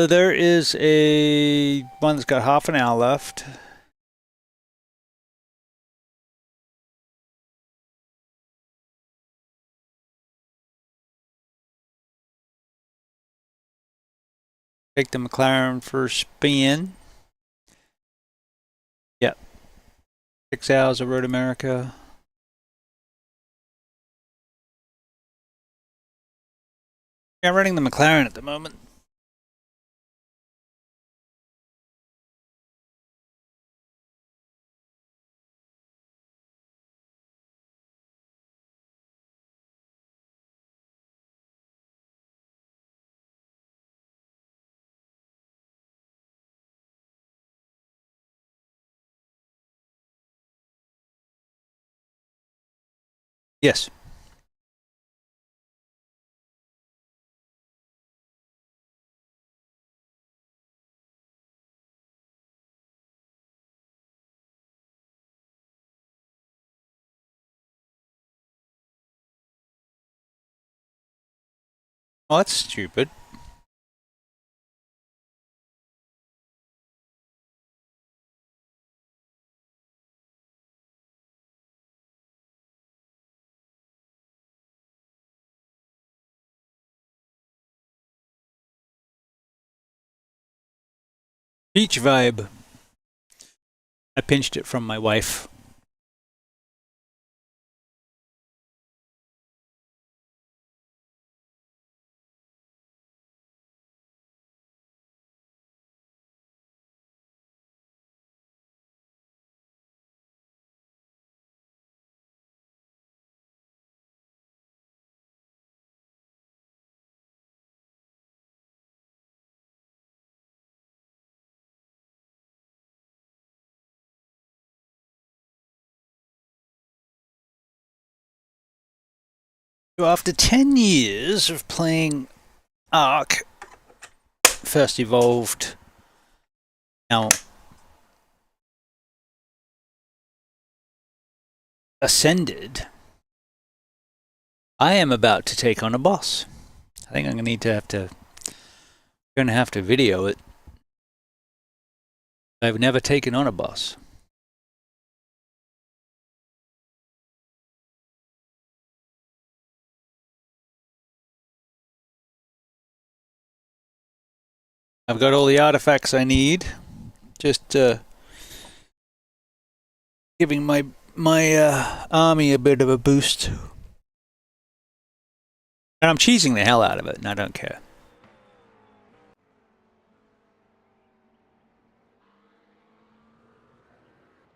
Speaker 1: There is a one that's got half an hour left. Take the McLaren for a spin. Yep. 6 hours of Road America. Yeah, I'm running the McLaren at the moment. Yes. Oh, that's stupid. Beach vibe. I pinched it from my wife. So after 10 years of playing Ark, first evolved, now ascended, I am about to take on a boss. I think I'm gonna have to video it. I've never taken on a boss. I've got all the artifacts I need. Just giving my army a bit of a boost. And I'm cheesing the hell out of it, and I don't care.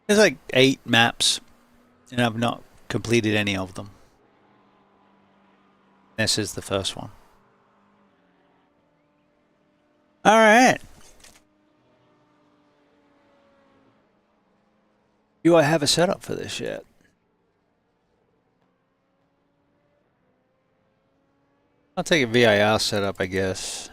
Speaker 1: There's like 8 maps, and I've not completed any of them. This is the first one. Alright. Do I have a setup for this yet? I'll take a VIR setup, I guess.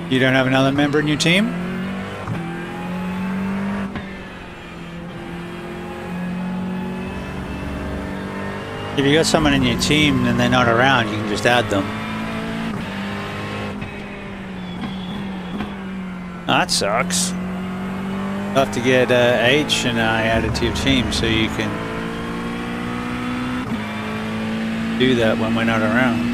Speaker 1: You don't have another member in your team? If you got someone in your team and they're not around, you can just add them. That sucks. You'll have to get H and I added to your team so you can do that when we're not around.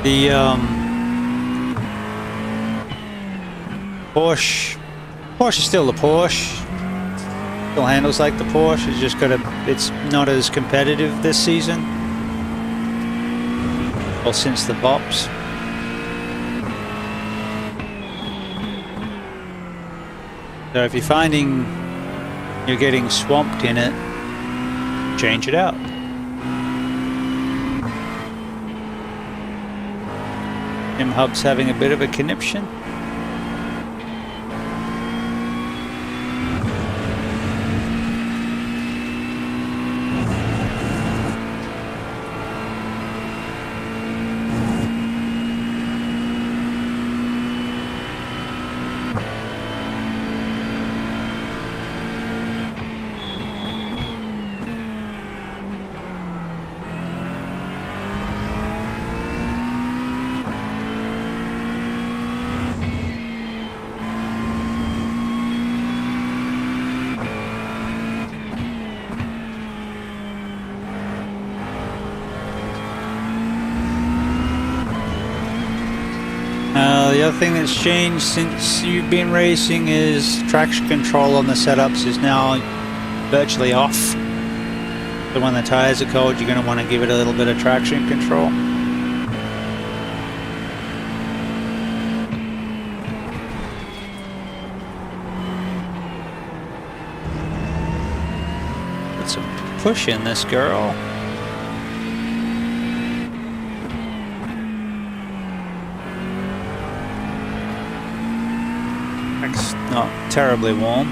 Speaker 1: The Porsche is still the Porsche. Still handles like the Porsche. It's just it's not as competitive this season. Well, since the bops. So if you're finding you're getting swamped in it, change it out. Hub's having a bit of a conniption. the other thing that's changed since you've been racing is traction control on the setups is now virtually off. So when the tires are cold, you're going to want to give it a little bit of traction control. Put some push in this girl. It's not terribly warm.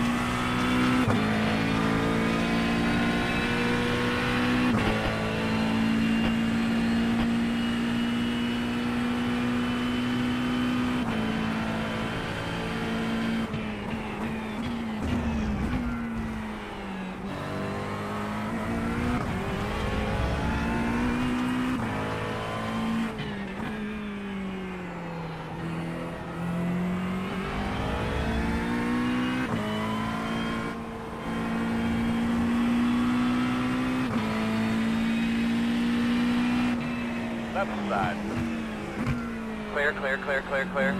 Speaker 2: Left side. Clear, clear, clear, clear, clear.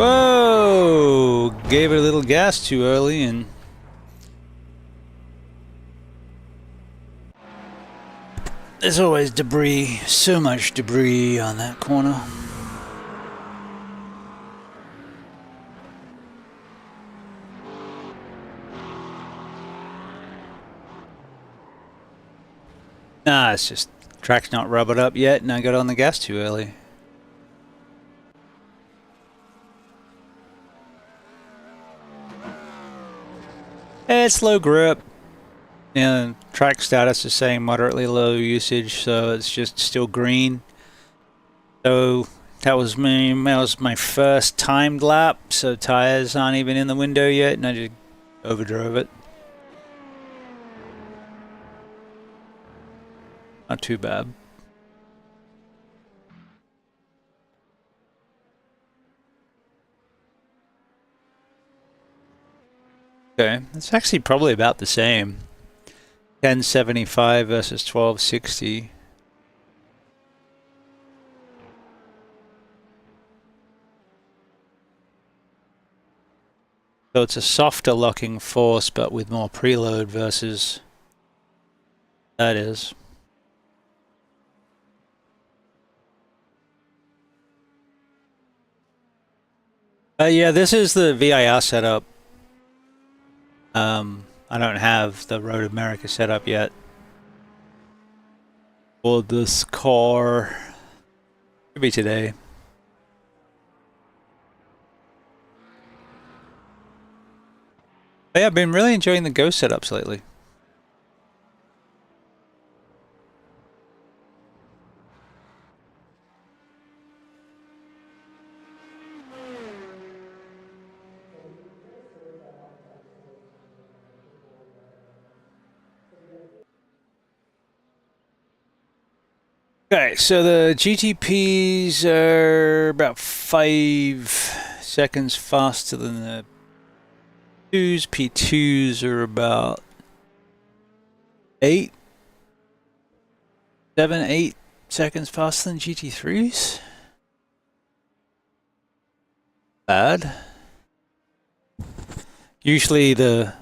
Speaker 1: Whoa! Gave it a little gas too early and there's always debris, so much debris on that corner. Nah, it's just track's not rubbered up yet and I got on the gas too early. It's low grip, and track status is saying moderately low usage, so it's just still green. So that was my first timed lap, so tires aren't even in the window yet, and I just overdrove it. Not too bad. Okay, it's actually probably about the same. 1075 versus 1260. So it's a softer locking force, but with more preload versus that is. Yeah, this is the VIR setup. I don't have the Road America set up yet for this car. Could be today. But yeah, I've been really enjoying the Go setups lately. Okay, so the GTPs are about 5 seconds faster than the P2s. P2s are about 7, 8 seconds faster than GT3s. Bad. Usually the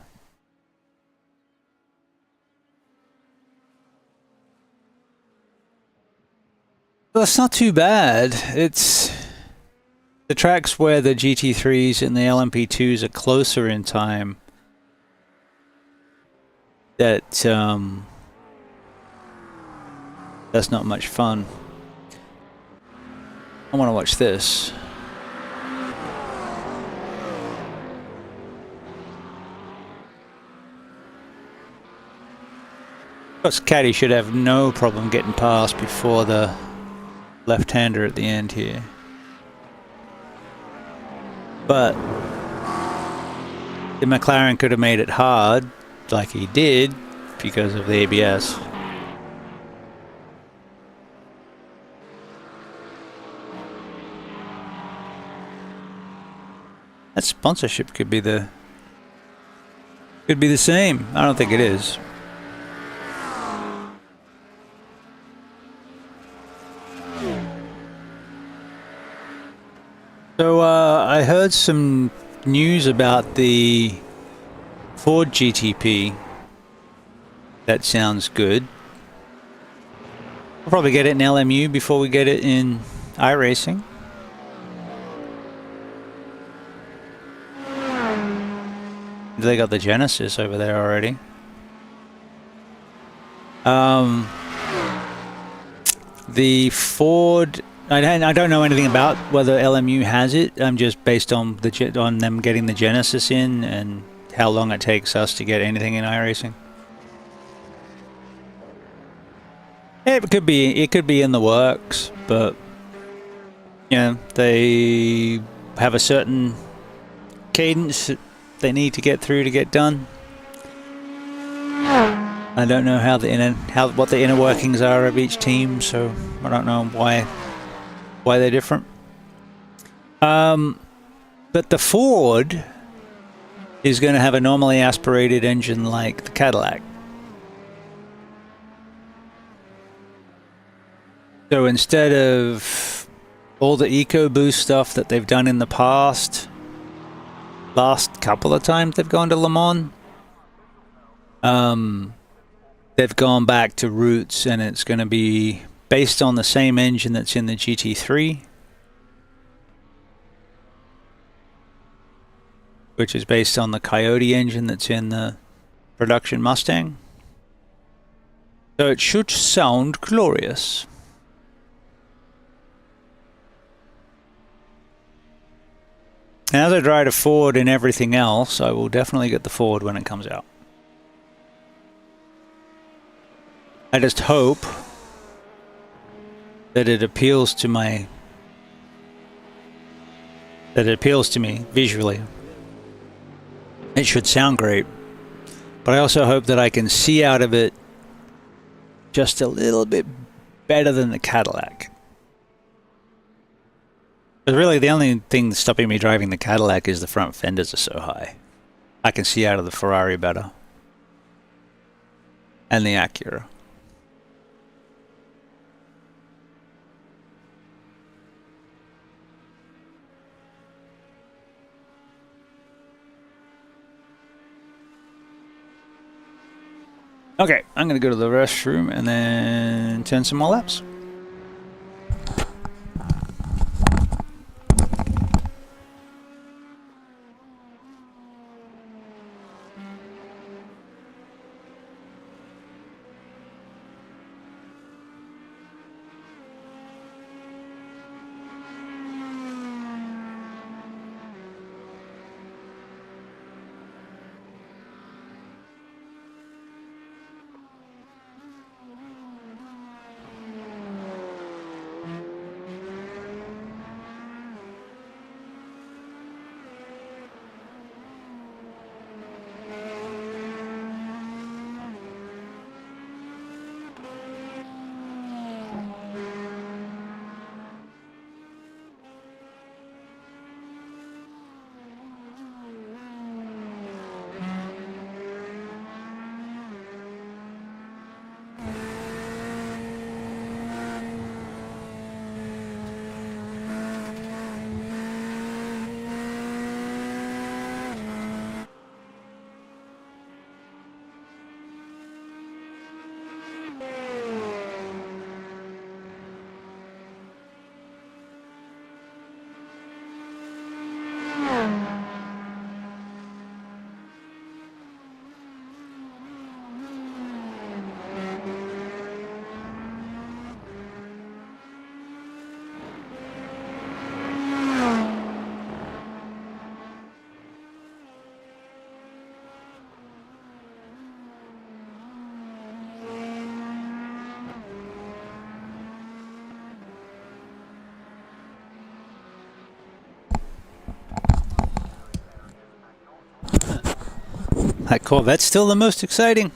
Speaker 1: Well, it's not too bad. It's the tracks where the GT3s and the LMP2s are closer in time that That's not much fun. I want to watch this. Of course, Caddy should have no problem getting past before the left-hander at the end here. But the McLaren could have made it hard, like he did, because of the ABS. That sponsorship could be the same. I don't think it is. So I heard some news about the Ford GTP. That sounds good. We'll probably get it in LMU before we get it in iRacing. They got the Genesis over there already. The Ford, I don't know anything about whether LMU has it. I'm just based on them getting the Genesis in and how long it takes us to get anything in iRacing. It could be in the works, but you know, they have a certain cadence that they need to get through to get done. I don't know what the inner workings are of each team, so I don't know why they're different. But the Ford is going to have a normally aspirated engine like the Cadillac. So instead of all the EcoBoost stuff that they've done in the past, last couple of times they've gone to Le Mans, they've gone back to roots, and it's going to be based on the same engine that's in the GT3, which is based on the Coyote engine that's in the production Mustang. So it should sound glorious. And as I drive a Ford and everything else, I will definitely get the Ford when it comes out. I just hope that it appeals to me visually. It should sound great, but I also hope that I can see out of it just a little bit better than the Cadillac. But really, the only thing stopping me driving the Cadillac is the front fenders are so high. I can see out of the Ferrari better. And the Acura. Okay, I'm going to go to the restroom and then turn some more laps. That Corvette's still the most exciting.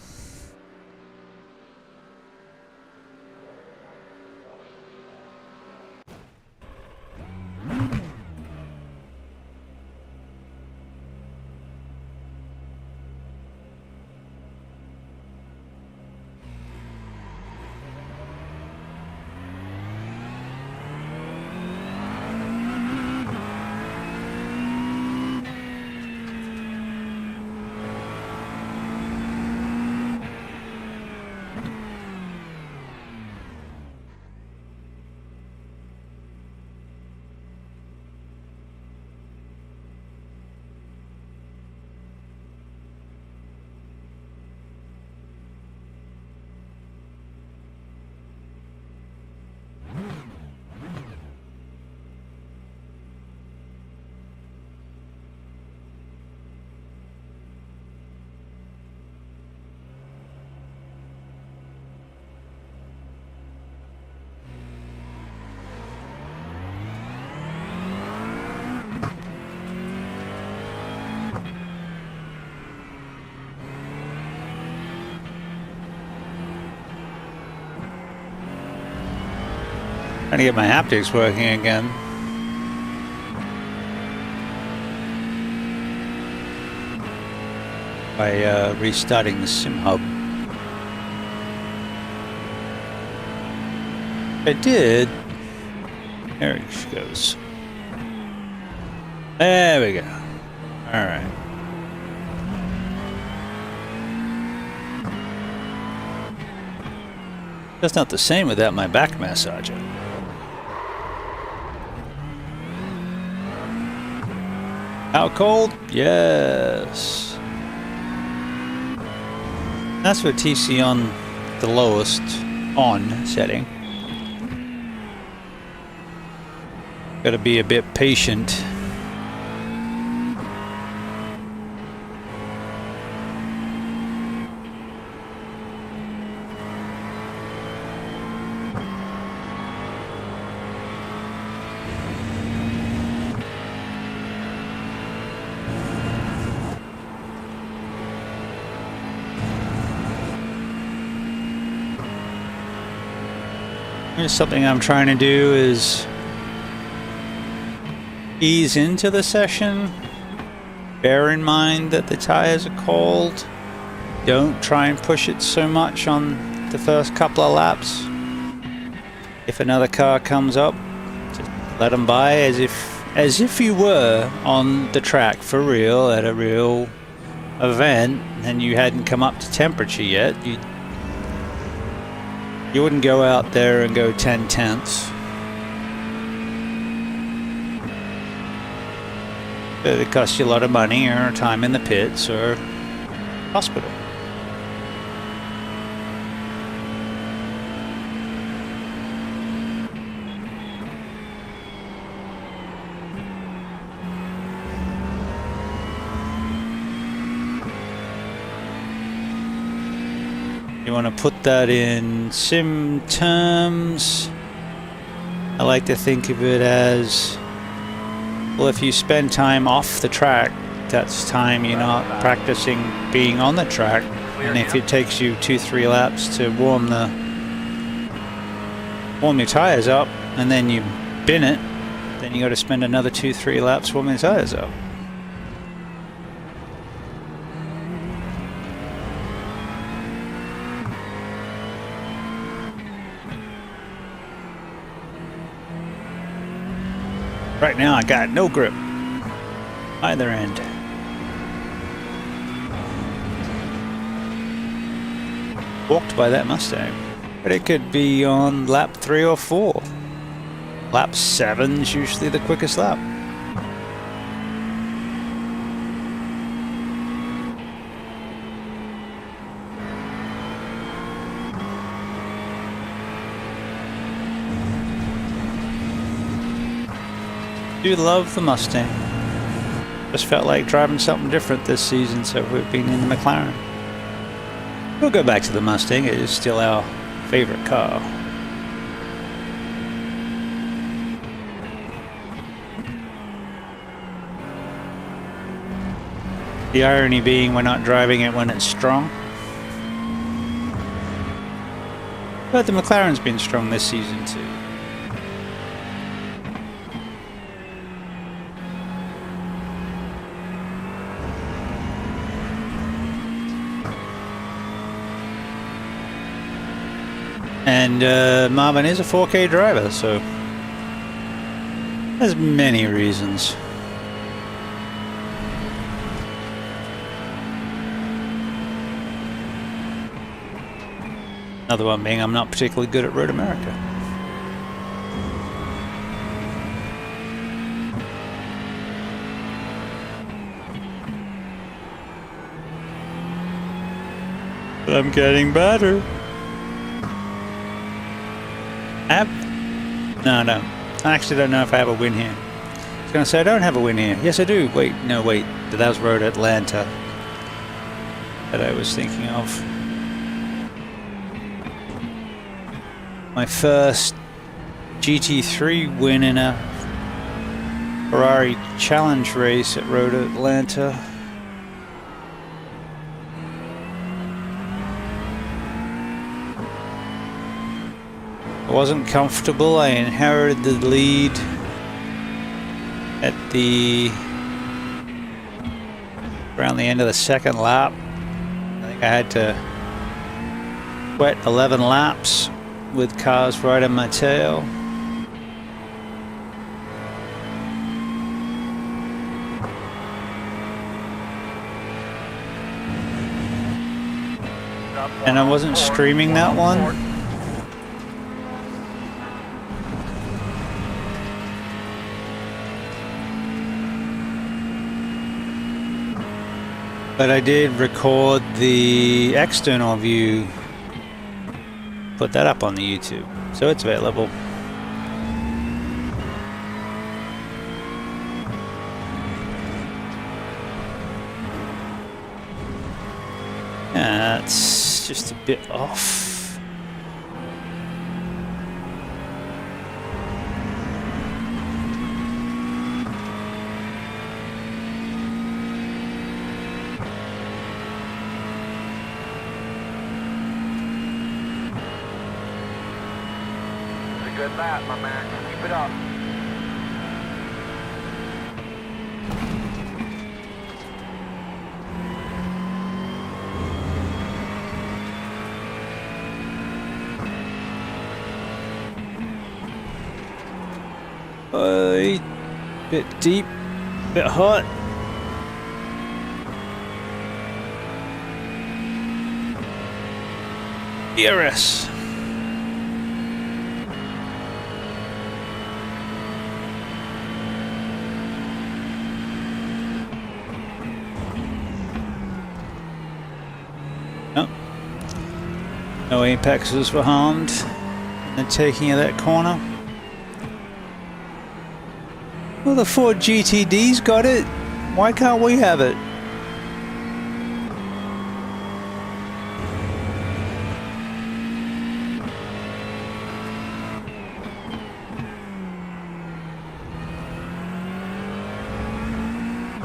Speaker 1: Trying to get my haptics working again. By restarting the sim hub. I did. There she goes. There we go. All right. That's not the same without my back massager. How cold? Yes. That's with TC on the lowest on setting. Gotta be a bit patient. Here's something I'm trying to do is ease into the session. Bear in mind that the tires are cold. Don't try and push it so much on the first couple of laps. If another car comes up, just let them by as if you were on the track for real at a real event and you hadn't come up to temperature yet. You wouldn't go out there and go 10 tenths. It costs you a lot of money or time in the pits or hospital. You want to put that in sim terms. I like to think of it as, well, if you spend time off the track, that's time you're not practicing being on the track. And if it takes you 2-3 laps to warm your tires up, and then you bin it, then you got to spend another 2-3 laps warming the tires up. Right now I got no grip either end. Walked by that Mustang, but it could be on lap 3 or 4. Lap 7 is usually the quickest lap. Do love the Mustang. Just felt like driving something different this season, so we've been in the McLaren. We'll go back to the Mustang. It is still our favorite car. The irony being we're not driving it when it's strong. But the McLaren's been strong this season too. And Marvin is a 4K driver, so there's many reasons. Another one being I'm not particularly good at Road America. But I'm getting better. No. I actually don't know if I have a win here. I was going to say I don't have a win here. Yes, I do. Wait, no, wait. That was Road Atlanta that I was thinking of. My first GT3 win in a Ferrari Challenge race at Road Atlanta. I wasn't comfortable. I inherited the lead at around the end of the second lap. I think I had to wet 11 laps with cars right on my tail. And I wasn't streaming that one. But I did record the external view, put that up on the YouTube, so it's available. That's just a bit off.
Speaker 2: Good lap, my man. Keep it up.
Speaker 1: Bit deep, bit hot. DRS. No apexes were harmed in the taking of that corner. Well, the Ford GTD's got it. Why can't we have it?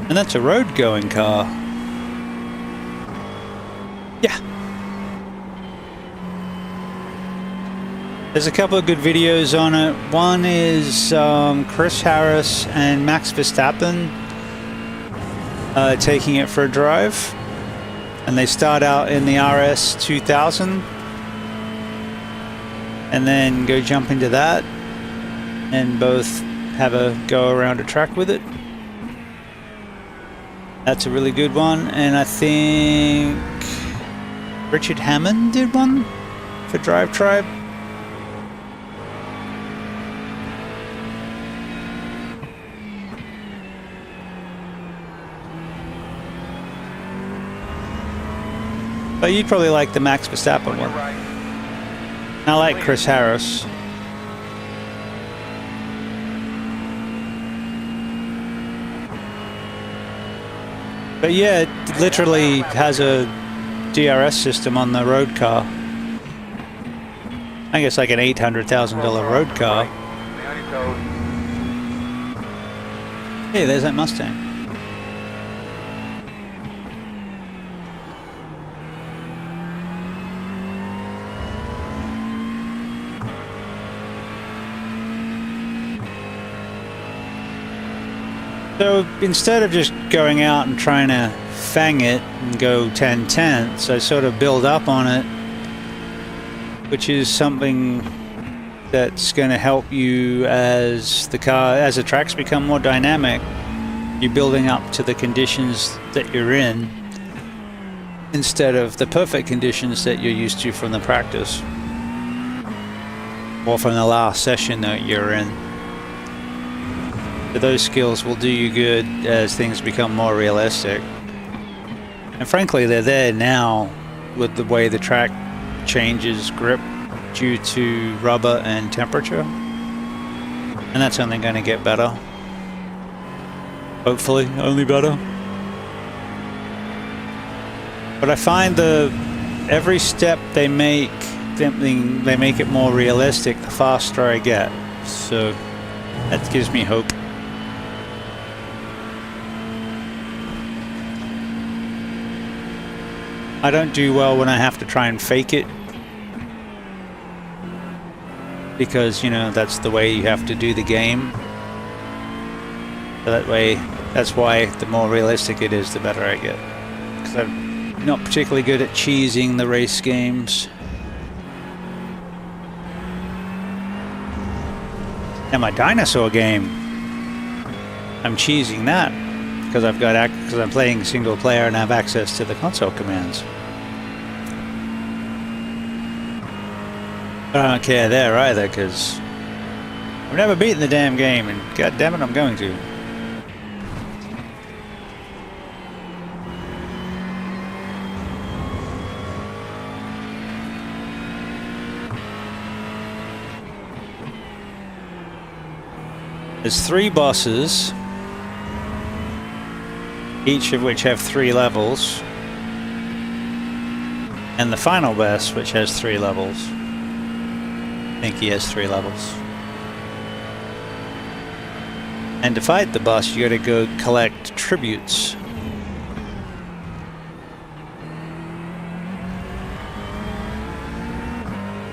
Speaker 1: And that's a road-going car. Yeah. There's a couple of good videos on it. One is Chris Harris and Max Verstappen taking it for a drive. And they start out in the RS 2000 and then go jump into that and both have a go around a track with it. That's a really good one. And I think Richard Hammond did one for Drive Tribe. But you'd probably like the Max Verstappen one. I like Chris Harris. But yeah, it literally has a DRS system on the road car. I guess like an $800,000 road car. Hey, there's that Mustang. So instead of just going out and trying to fang it and go 10 tenths, I sort of build up on it, which is something that's going to help you as the tracks become more dynamic. You're building up to the conditions that you're in instead of the perfect conditions that you're used to from the practice or from the last session that you're in. So those skills will do you good as things become more realistic. And frankly, they're there now with the way the track changes grip due to rubber and temperature. And that's only going to get better. Hopefully, only better. But I find every step they make it more realistic, the faster I get. So that gives me hope. I don't do well when I have to try and fake it, because, you know, that's the way you have to do the game. So that's why the more realistic it is, the better I get. Because I'm not particularly good at cheesing the race games. Now my dinosaur game, I'm cheesing that because I'm playing single player and have access to the console commands. But I don't care there either, because I've never beaten the damn game, and god damn it, I'm going to. There's 3 bosses, each of which have 3 levels, and the final boss, which has 3 levels. I think he has 3 levels. And to fight the boss, you gotta go collect tributes.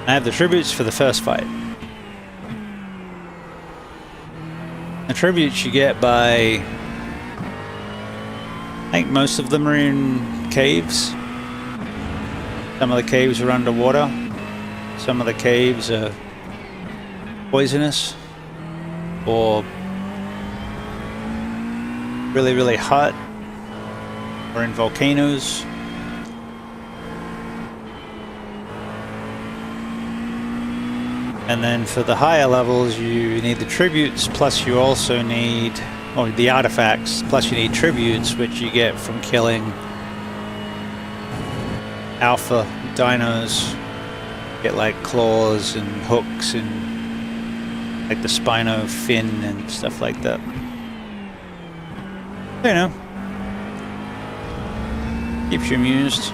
Speaker 1: I have the tributes for the first fight. The tributes you get by, I think most of them are in caves. Some of the caves are underwater. Some of the caves are poisonous or really, really hot, or in volcanoes. And then for the higher levels, you need the tributes, plus you also need, or the artifacts, plus you need tributes, which you get from killing alpha dinos. Get like claws and hooks and like the Spino fin and stuff like that. You know, keeps you amused.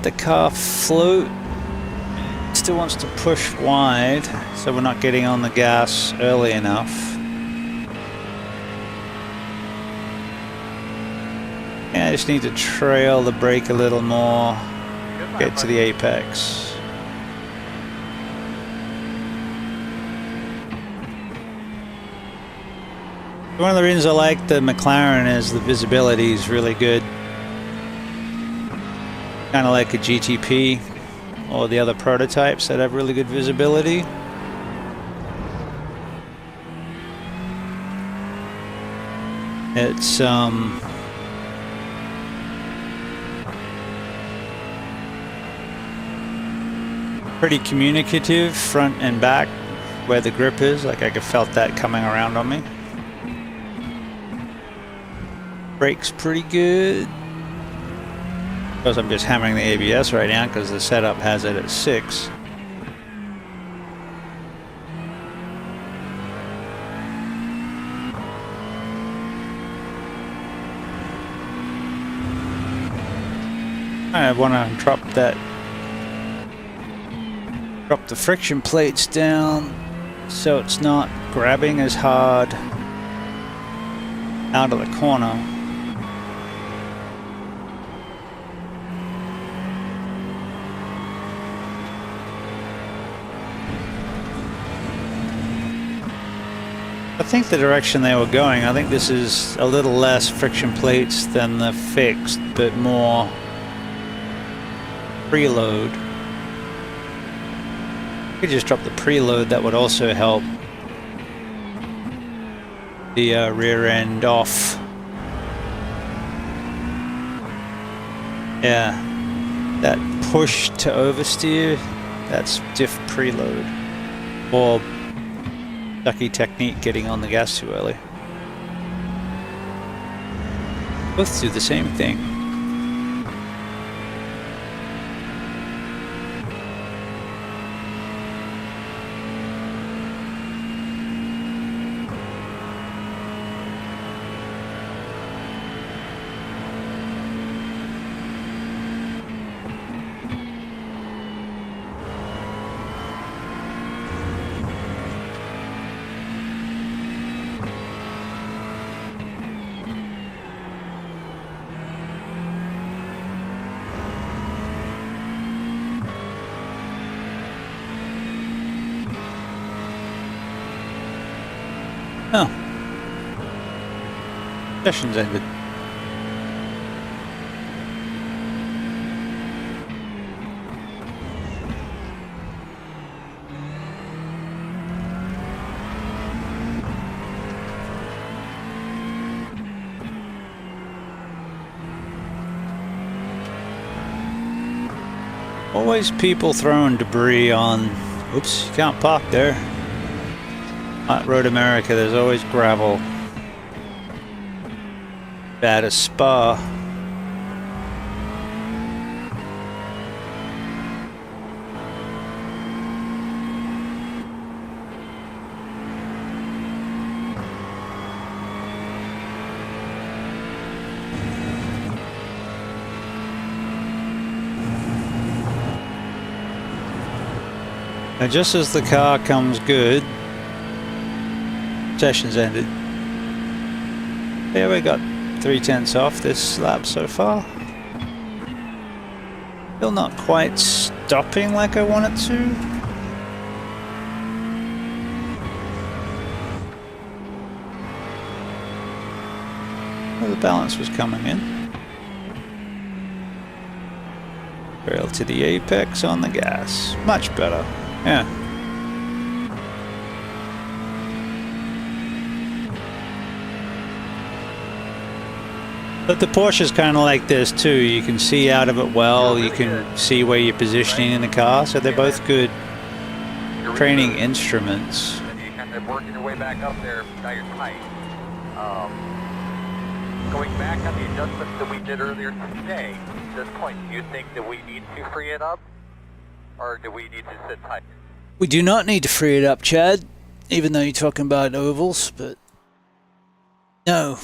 Speaker 1: The car float still wants to push wide, so we're not getting on the gas early enough. Yeah, I just need to trail the brake a little more, get to the apex. One of the reasons I like the McLaren is the visibility is really good. Kind of like a GTP or the other prototypes that have really good visibility. It's pretty communicative front and back where the grip is. Like I could felt that coming around on me. Brake's pretty good. Because I'm just hammering the ABS right now because the setup has it at 6. I want to drop the friction plates down so it's not grabbing as hard out of the corner. think the direction they were going, I think this is a little less friction plates than the fixed, but more preload. If we could just drop the preload, that would also help the rear end off. Yeah, that push to oversteer, that's diff preload. Or ducky technique, getting on the gas too early. Both do the same thing. Oh. Session's ended. Always people throwing debris on. Oops, you can't park there. At Road America, there's always gravel. Bad as Spa. Now, just as the car comes good, session's ended. Yeah, we got 3/10 off this lap so far. Still not quite stopping like I want it to. Well, the balance was coming in. Rail to the apex on the gas. Much better. Yeah. But the Porsche's kind of like this too. You can see out of it well. You can see where you're positioning in the car. So they're both good training instruments.
Speaker 2: And you kind of working your way back up there. Now you're tight. Going back on the adjustments that we did earlier today, at this point, do you think that we need to free it up? Or do we need to sit tight?
Speaker 1: We do not need to free it up, Chad. Even though you're talking about ovals, but no.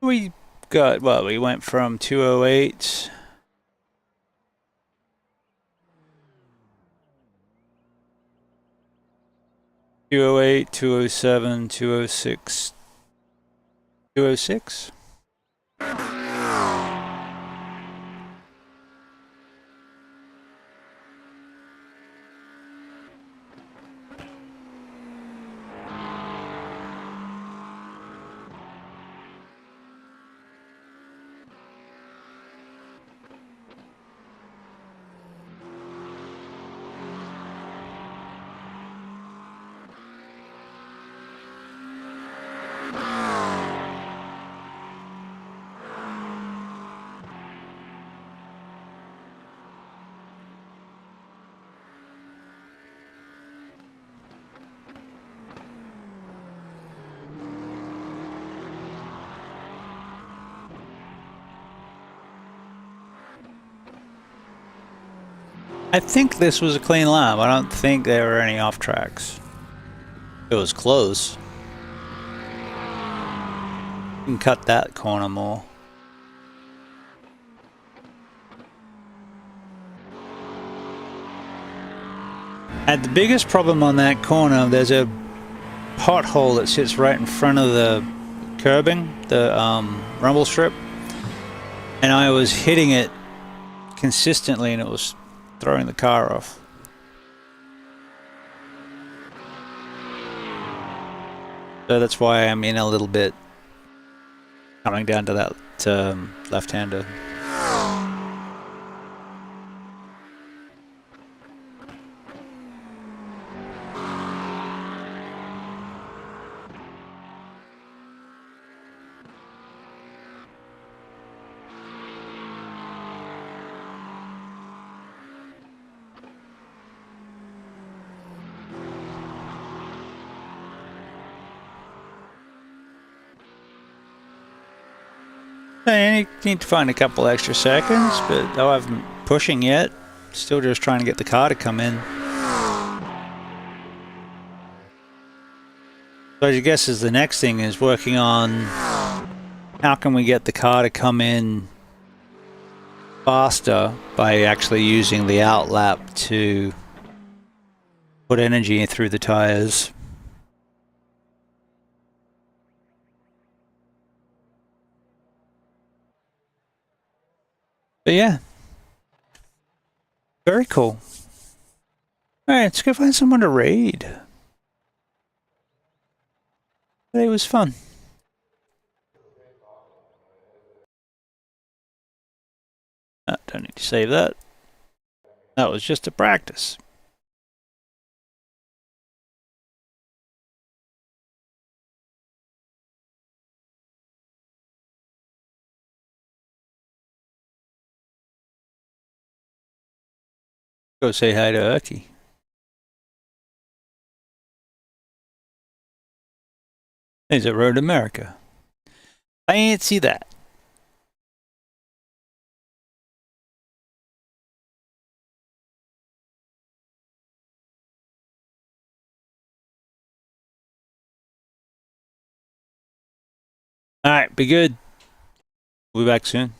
Speaker 1: We got, well, we went from 208 208, 207, 206, 206? I think this was a clean lap. I don't think there were any off tracks. It was close. You can cut that corner more. And the biggest problem on that corner, there's a pothole that sits right in front of the curbing, the rumble strip, and I was hitting it consistently and it was throwing the car off. So that's why I'm in a little bit coming down to that left-hander. I need to find a couple extra seconds, but though I haven't pushing yet, still just trying to get the car to come in. So I guess is the next thing is working on how can we get the car to come in faster by actually using the outlap to put energy through the tires. But yeah, very cool. Alright, let's go find someone to raid. Today was fun. Don't need to save that. That was just a practice. Go say hi to Erky. He's at Road America. Fancy that. Alright, be good. We'll be back soon.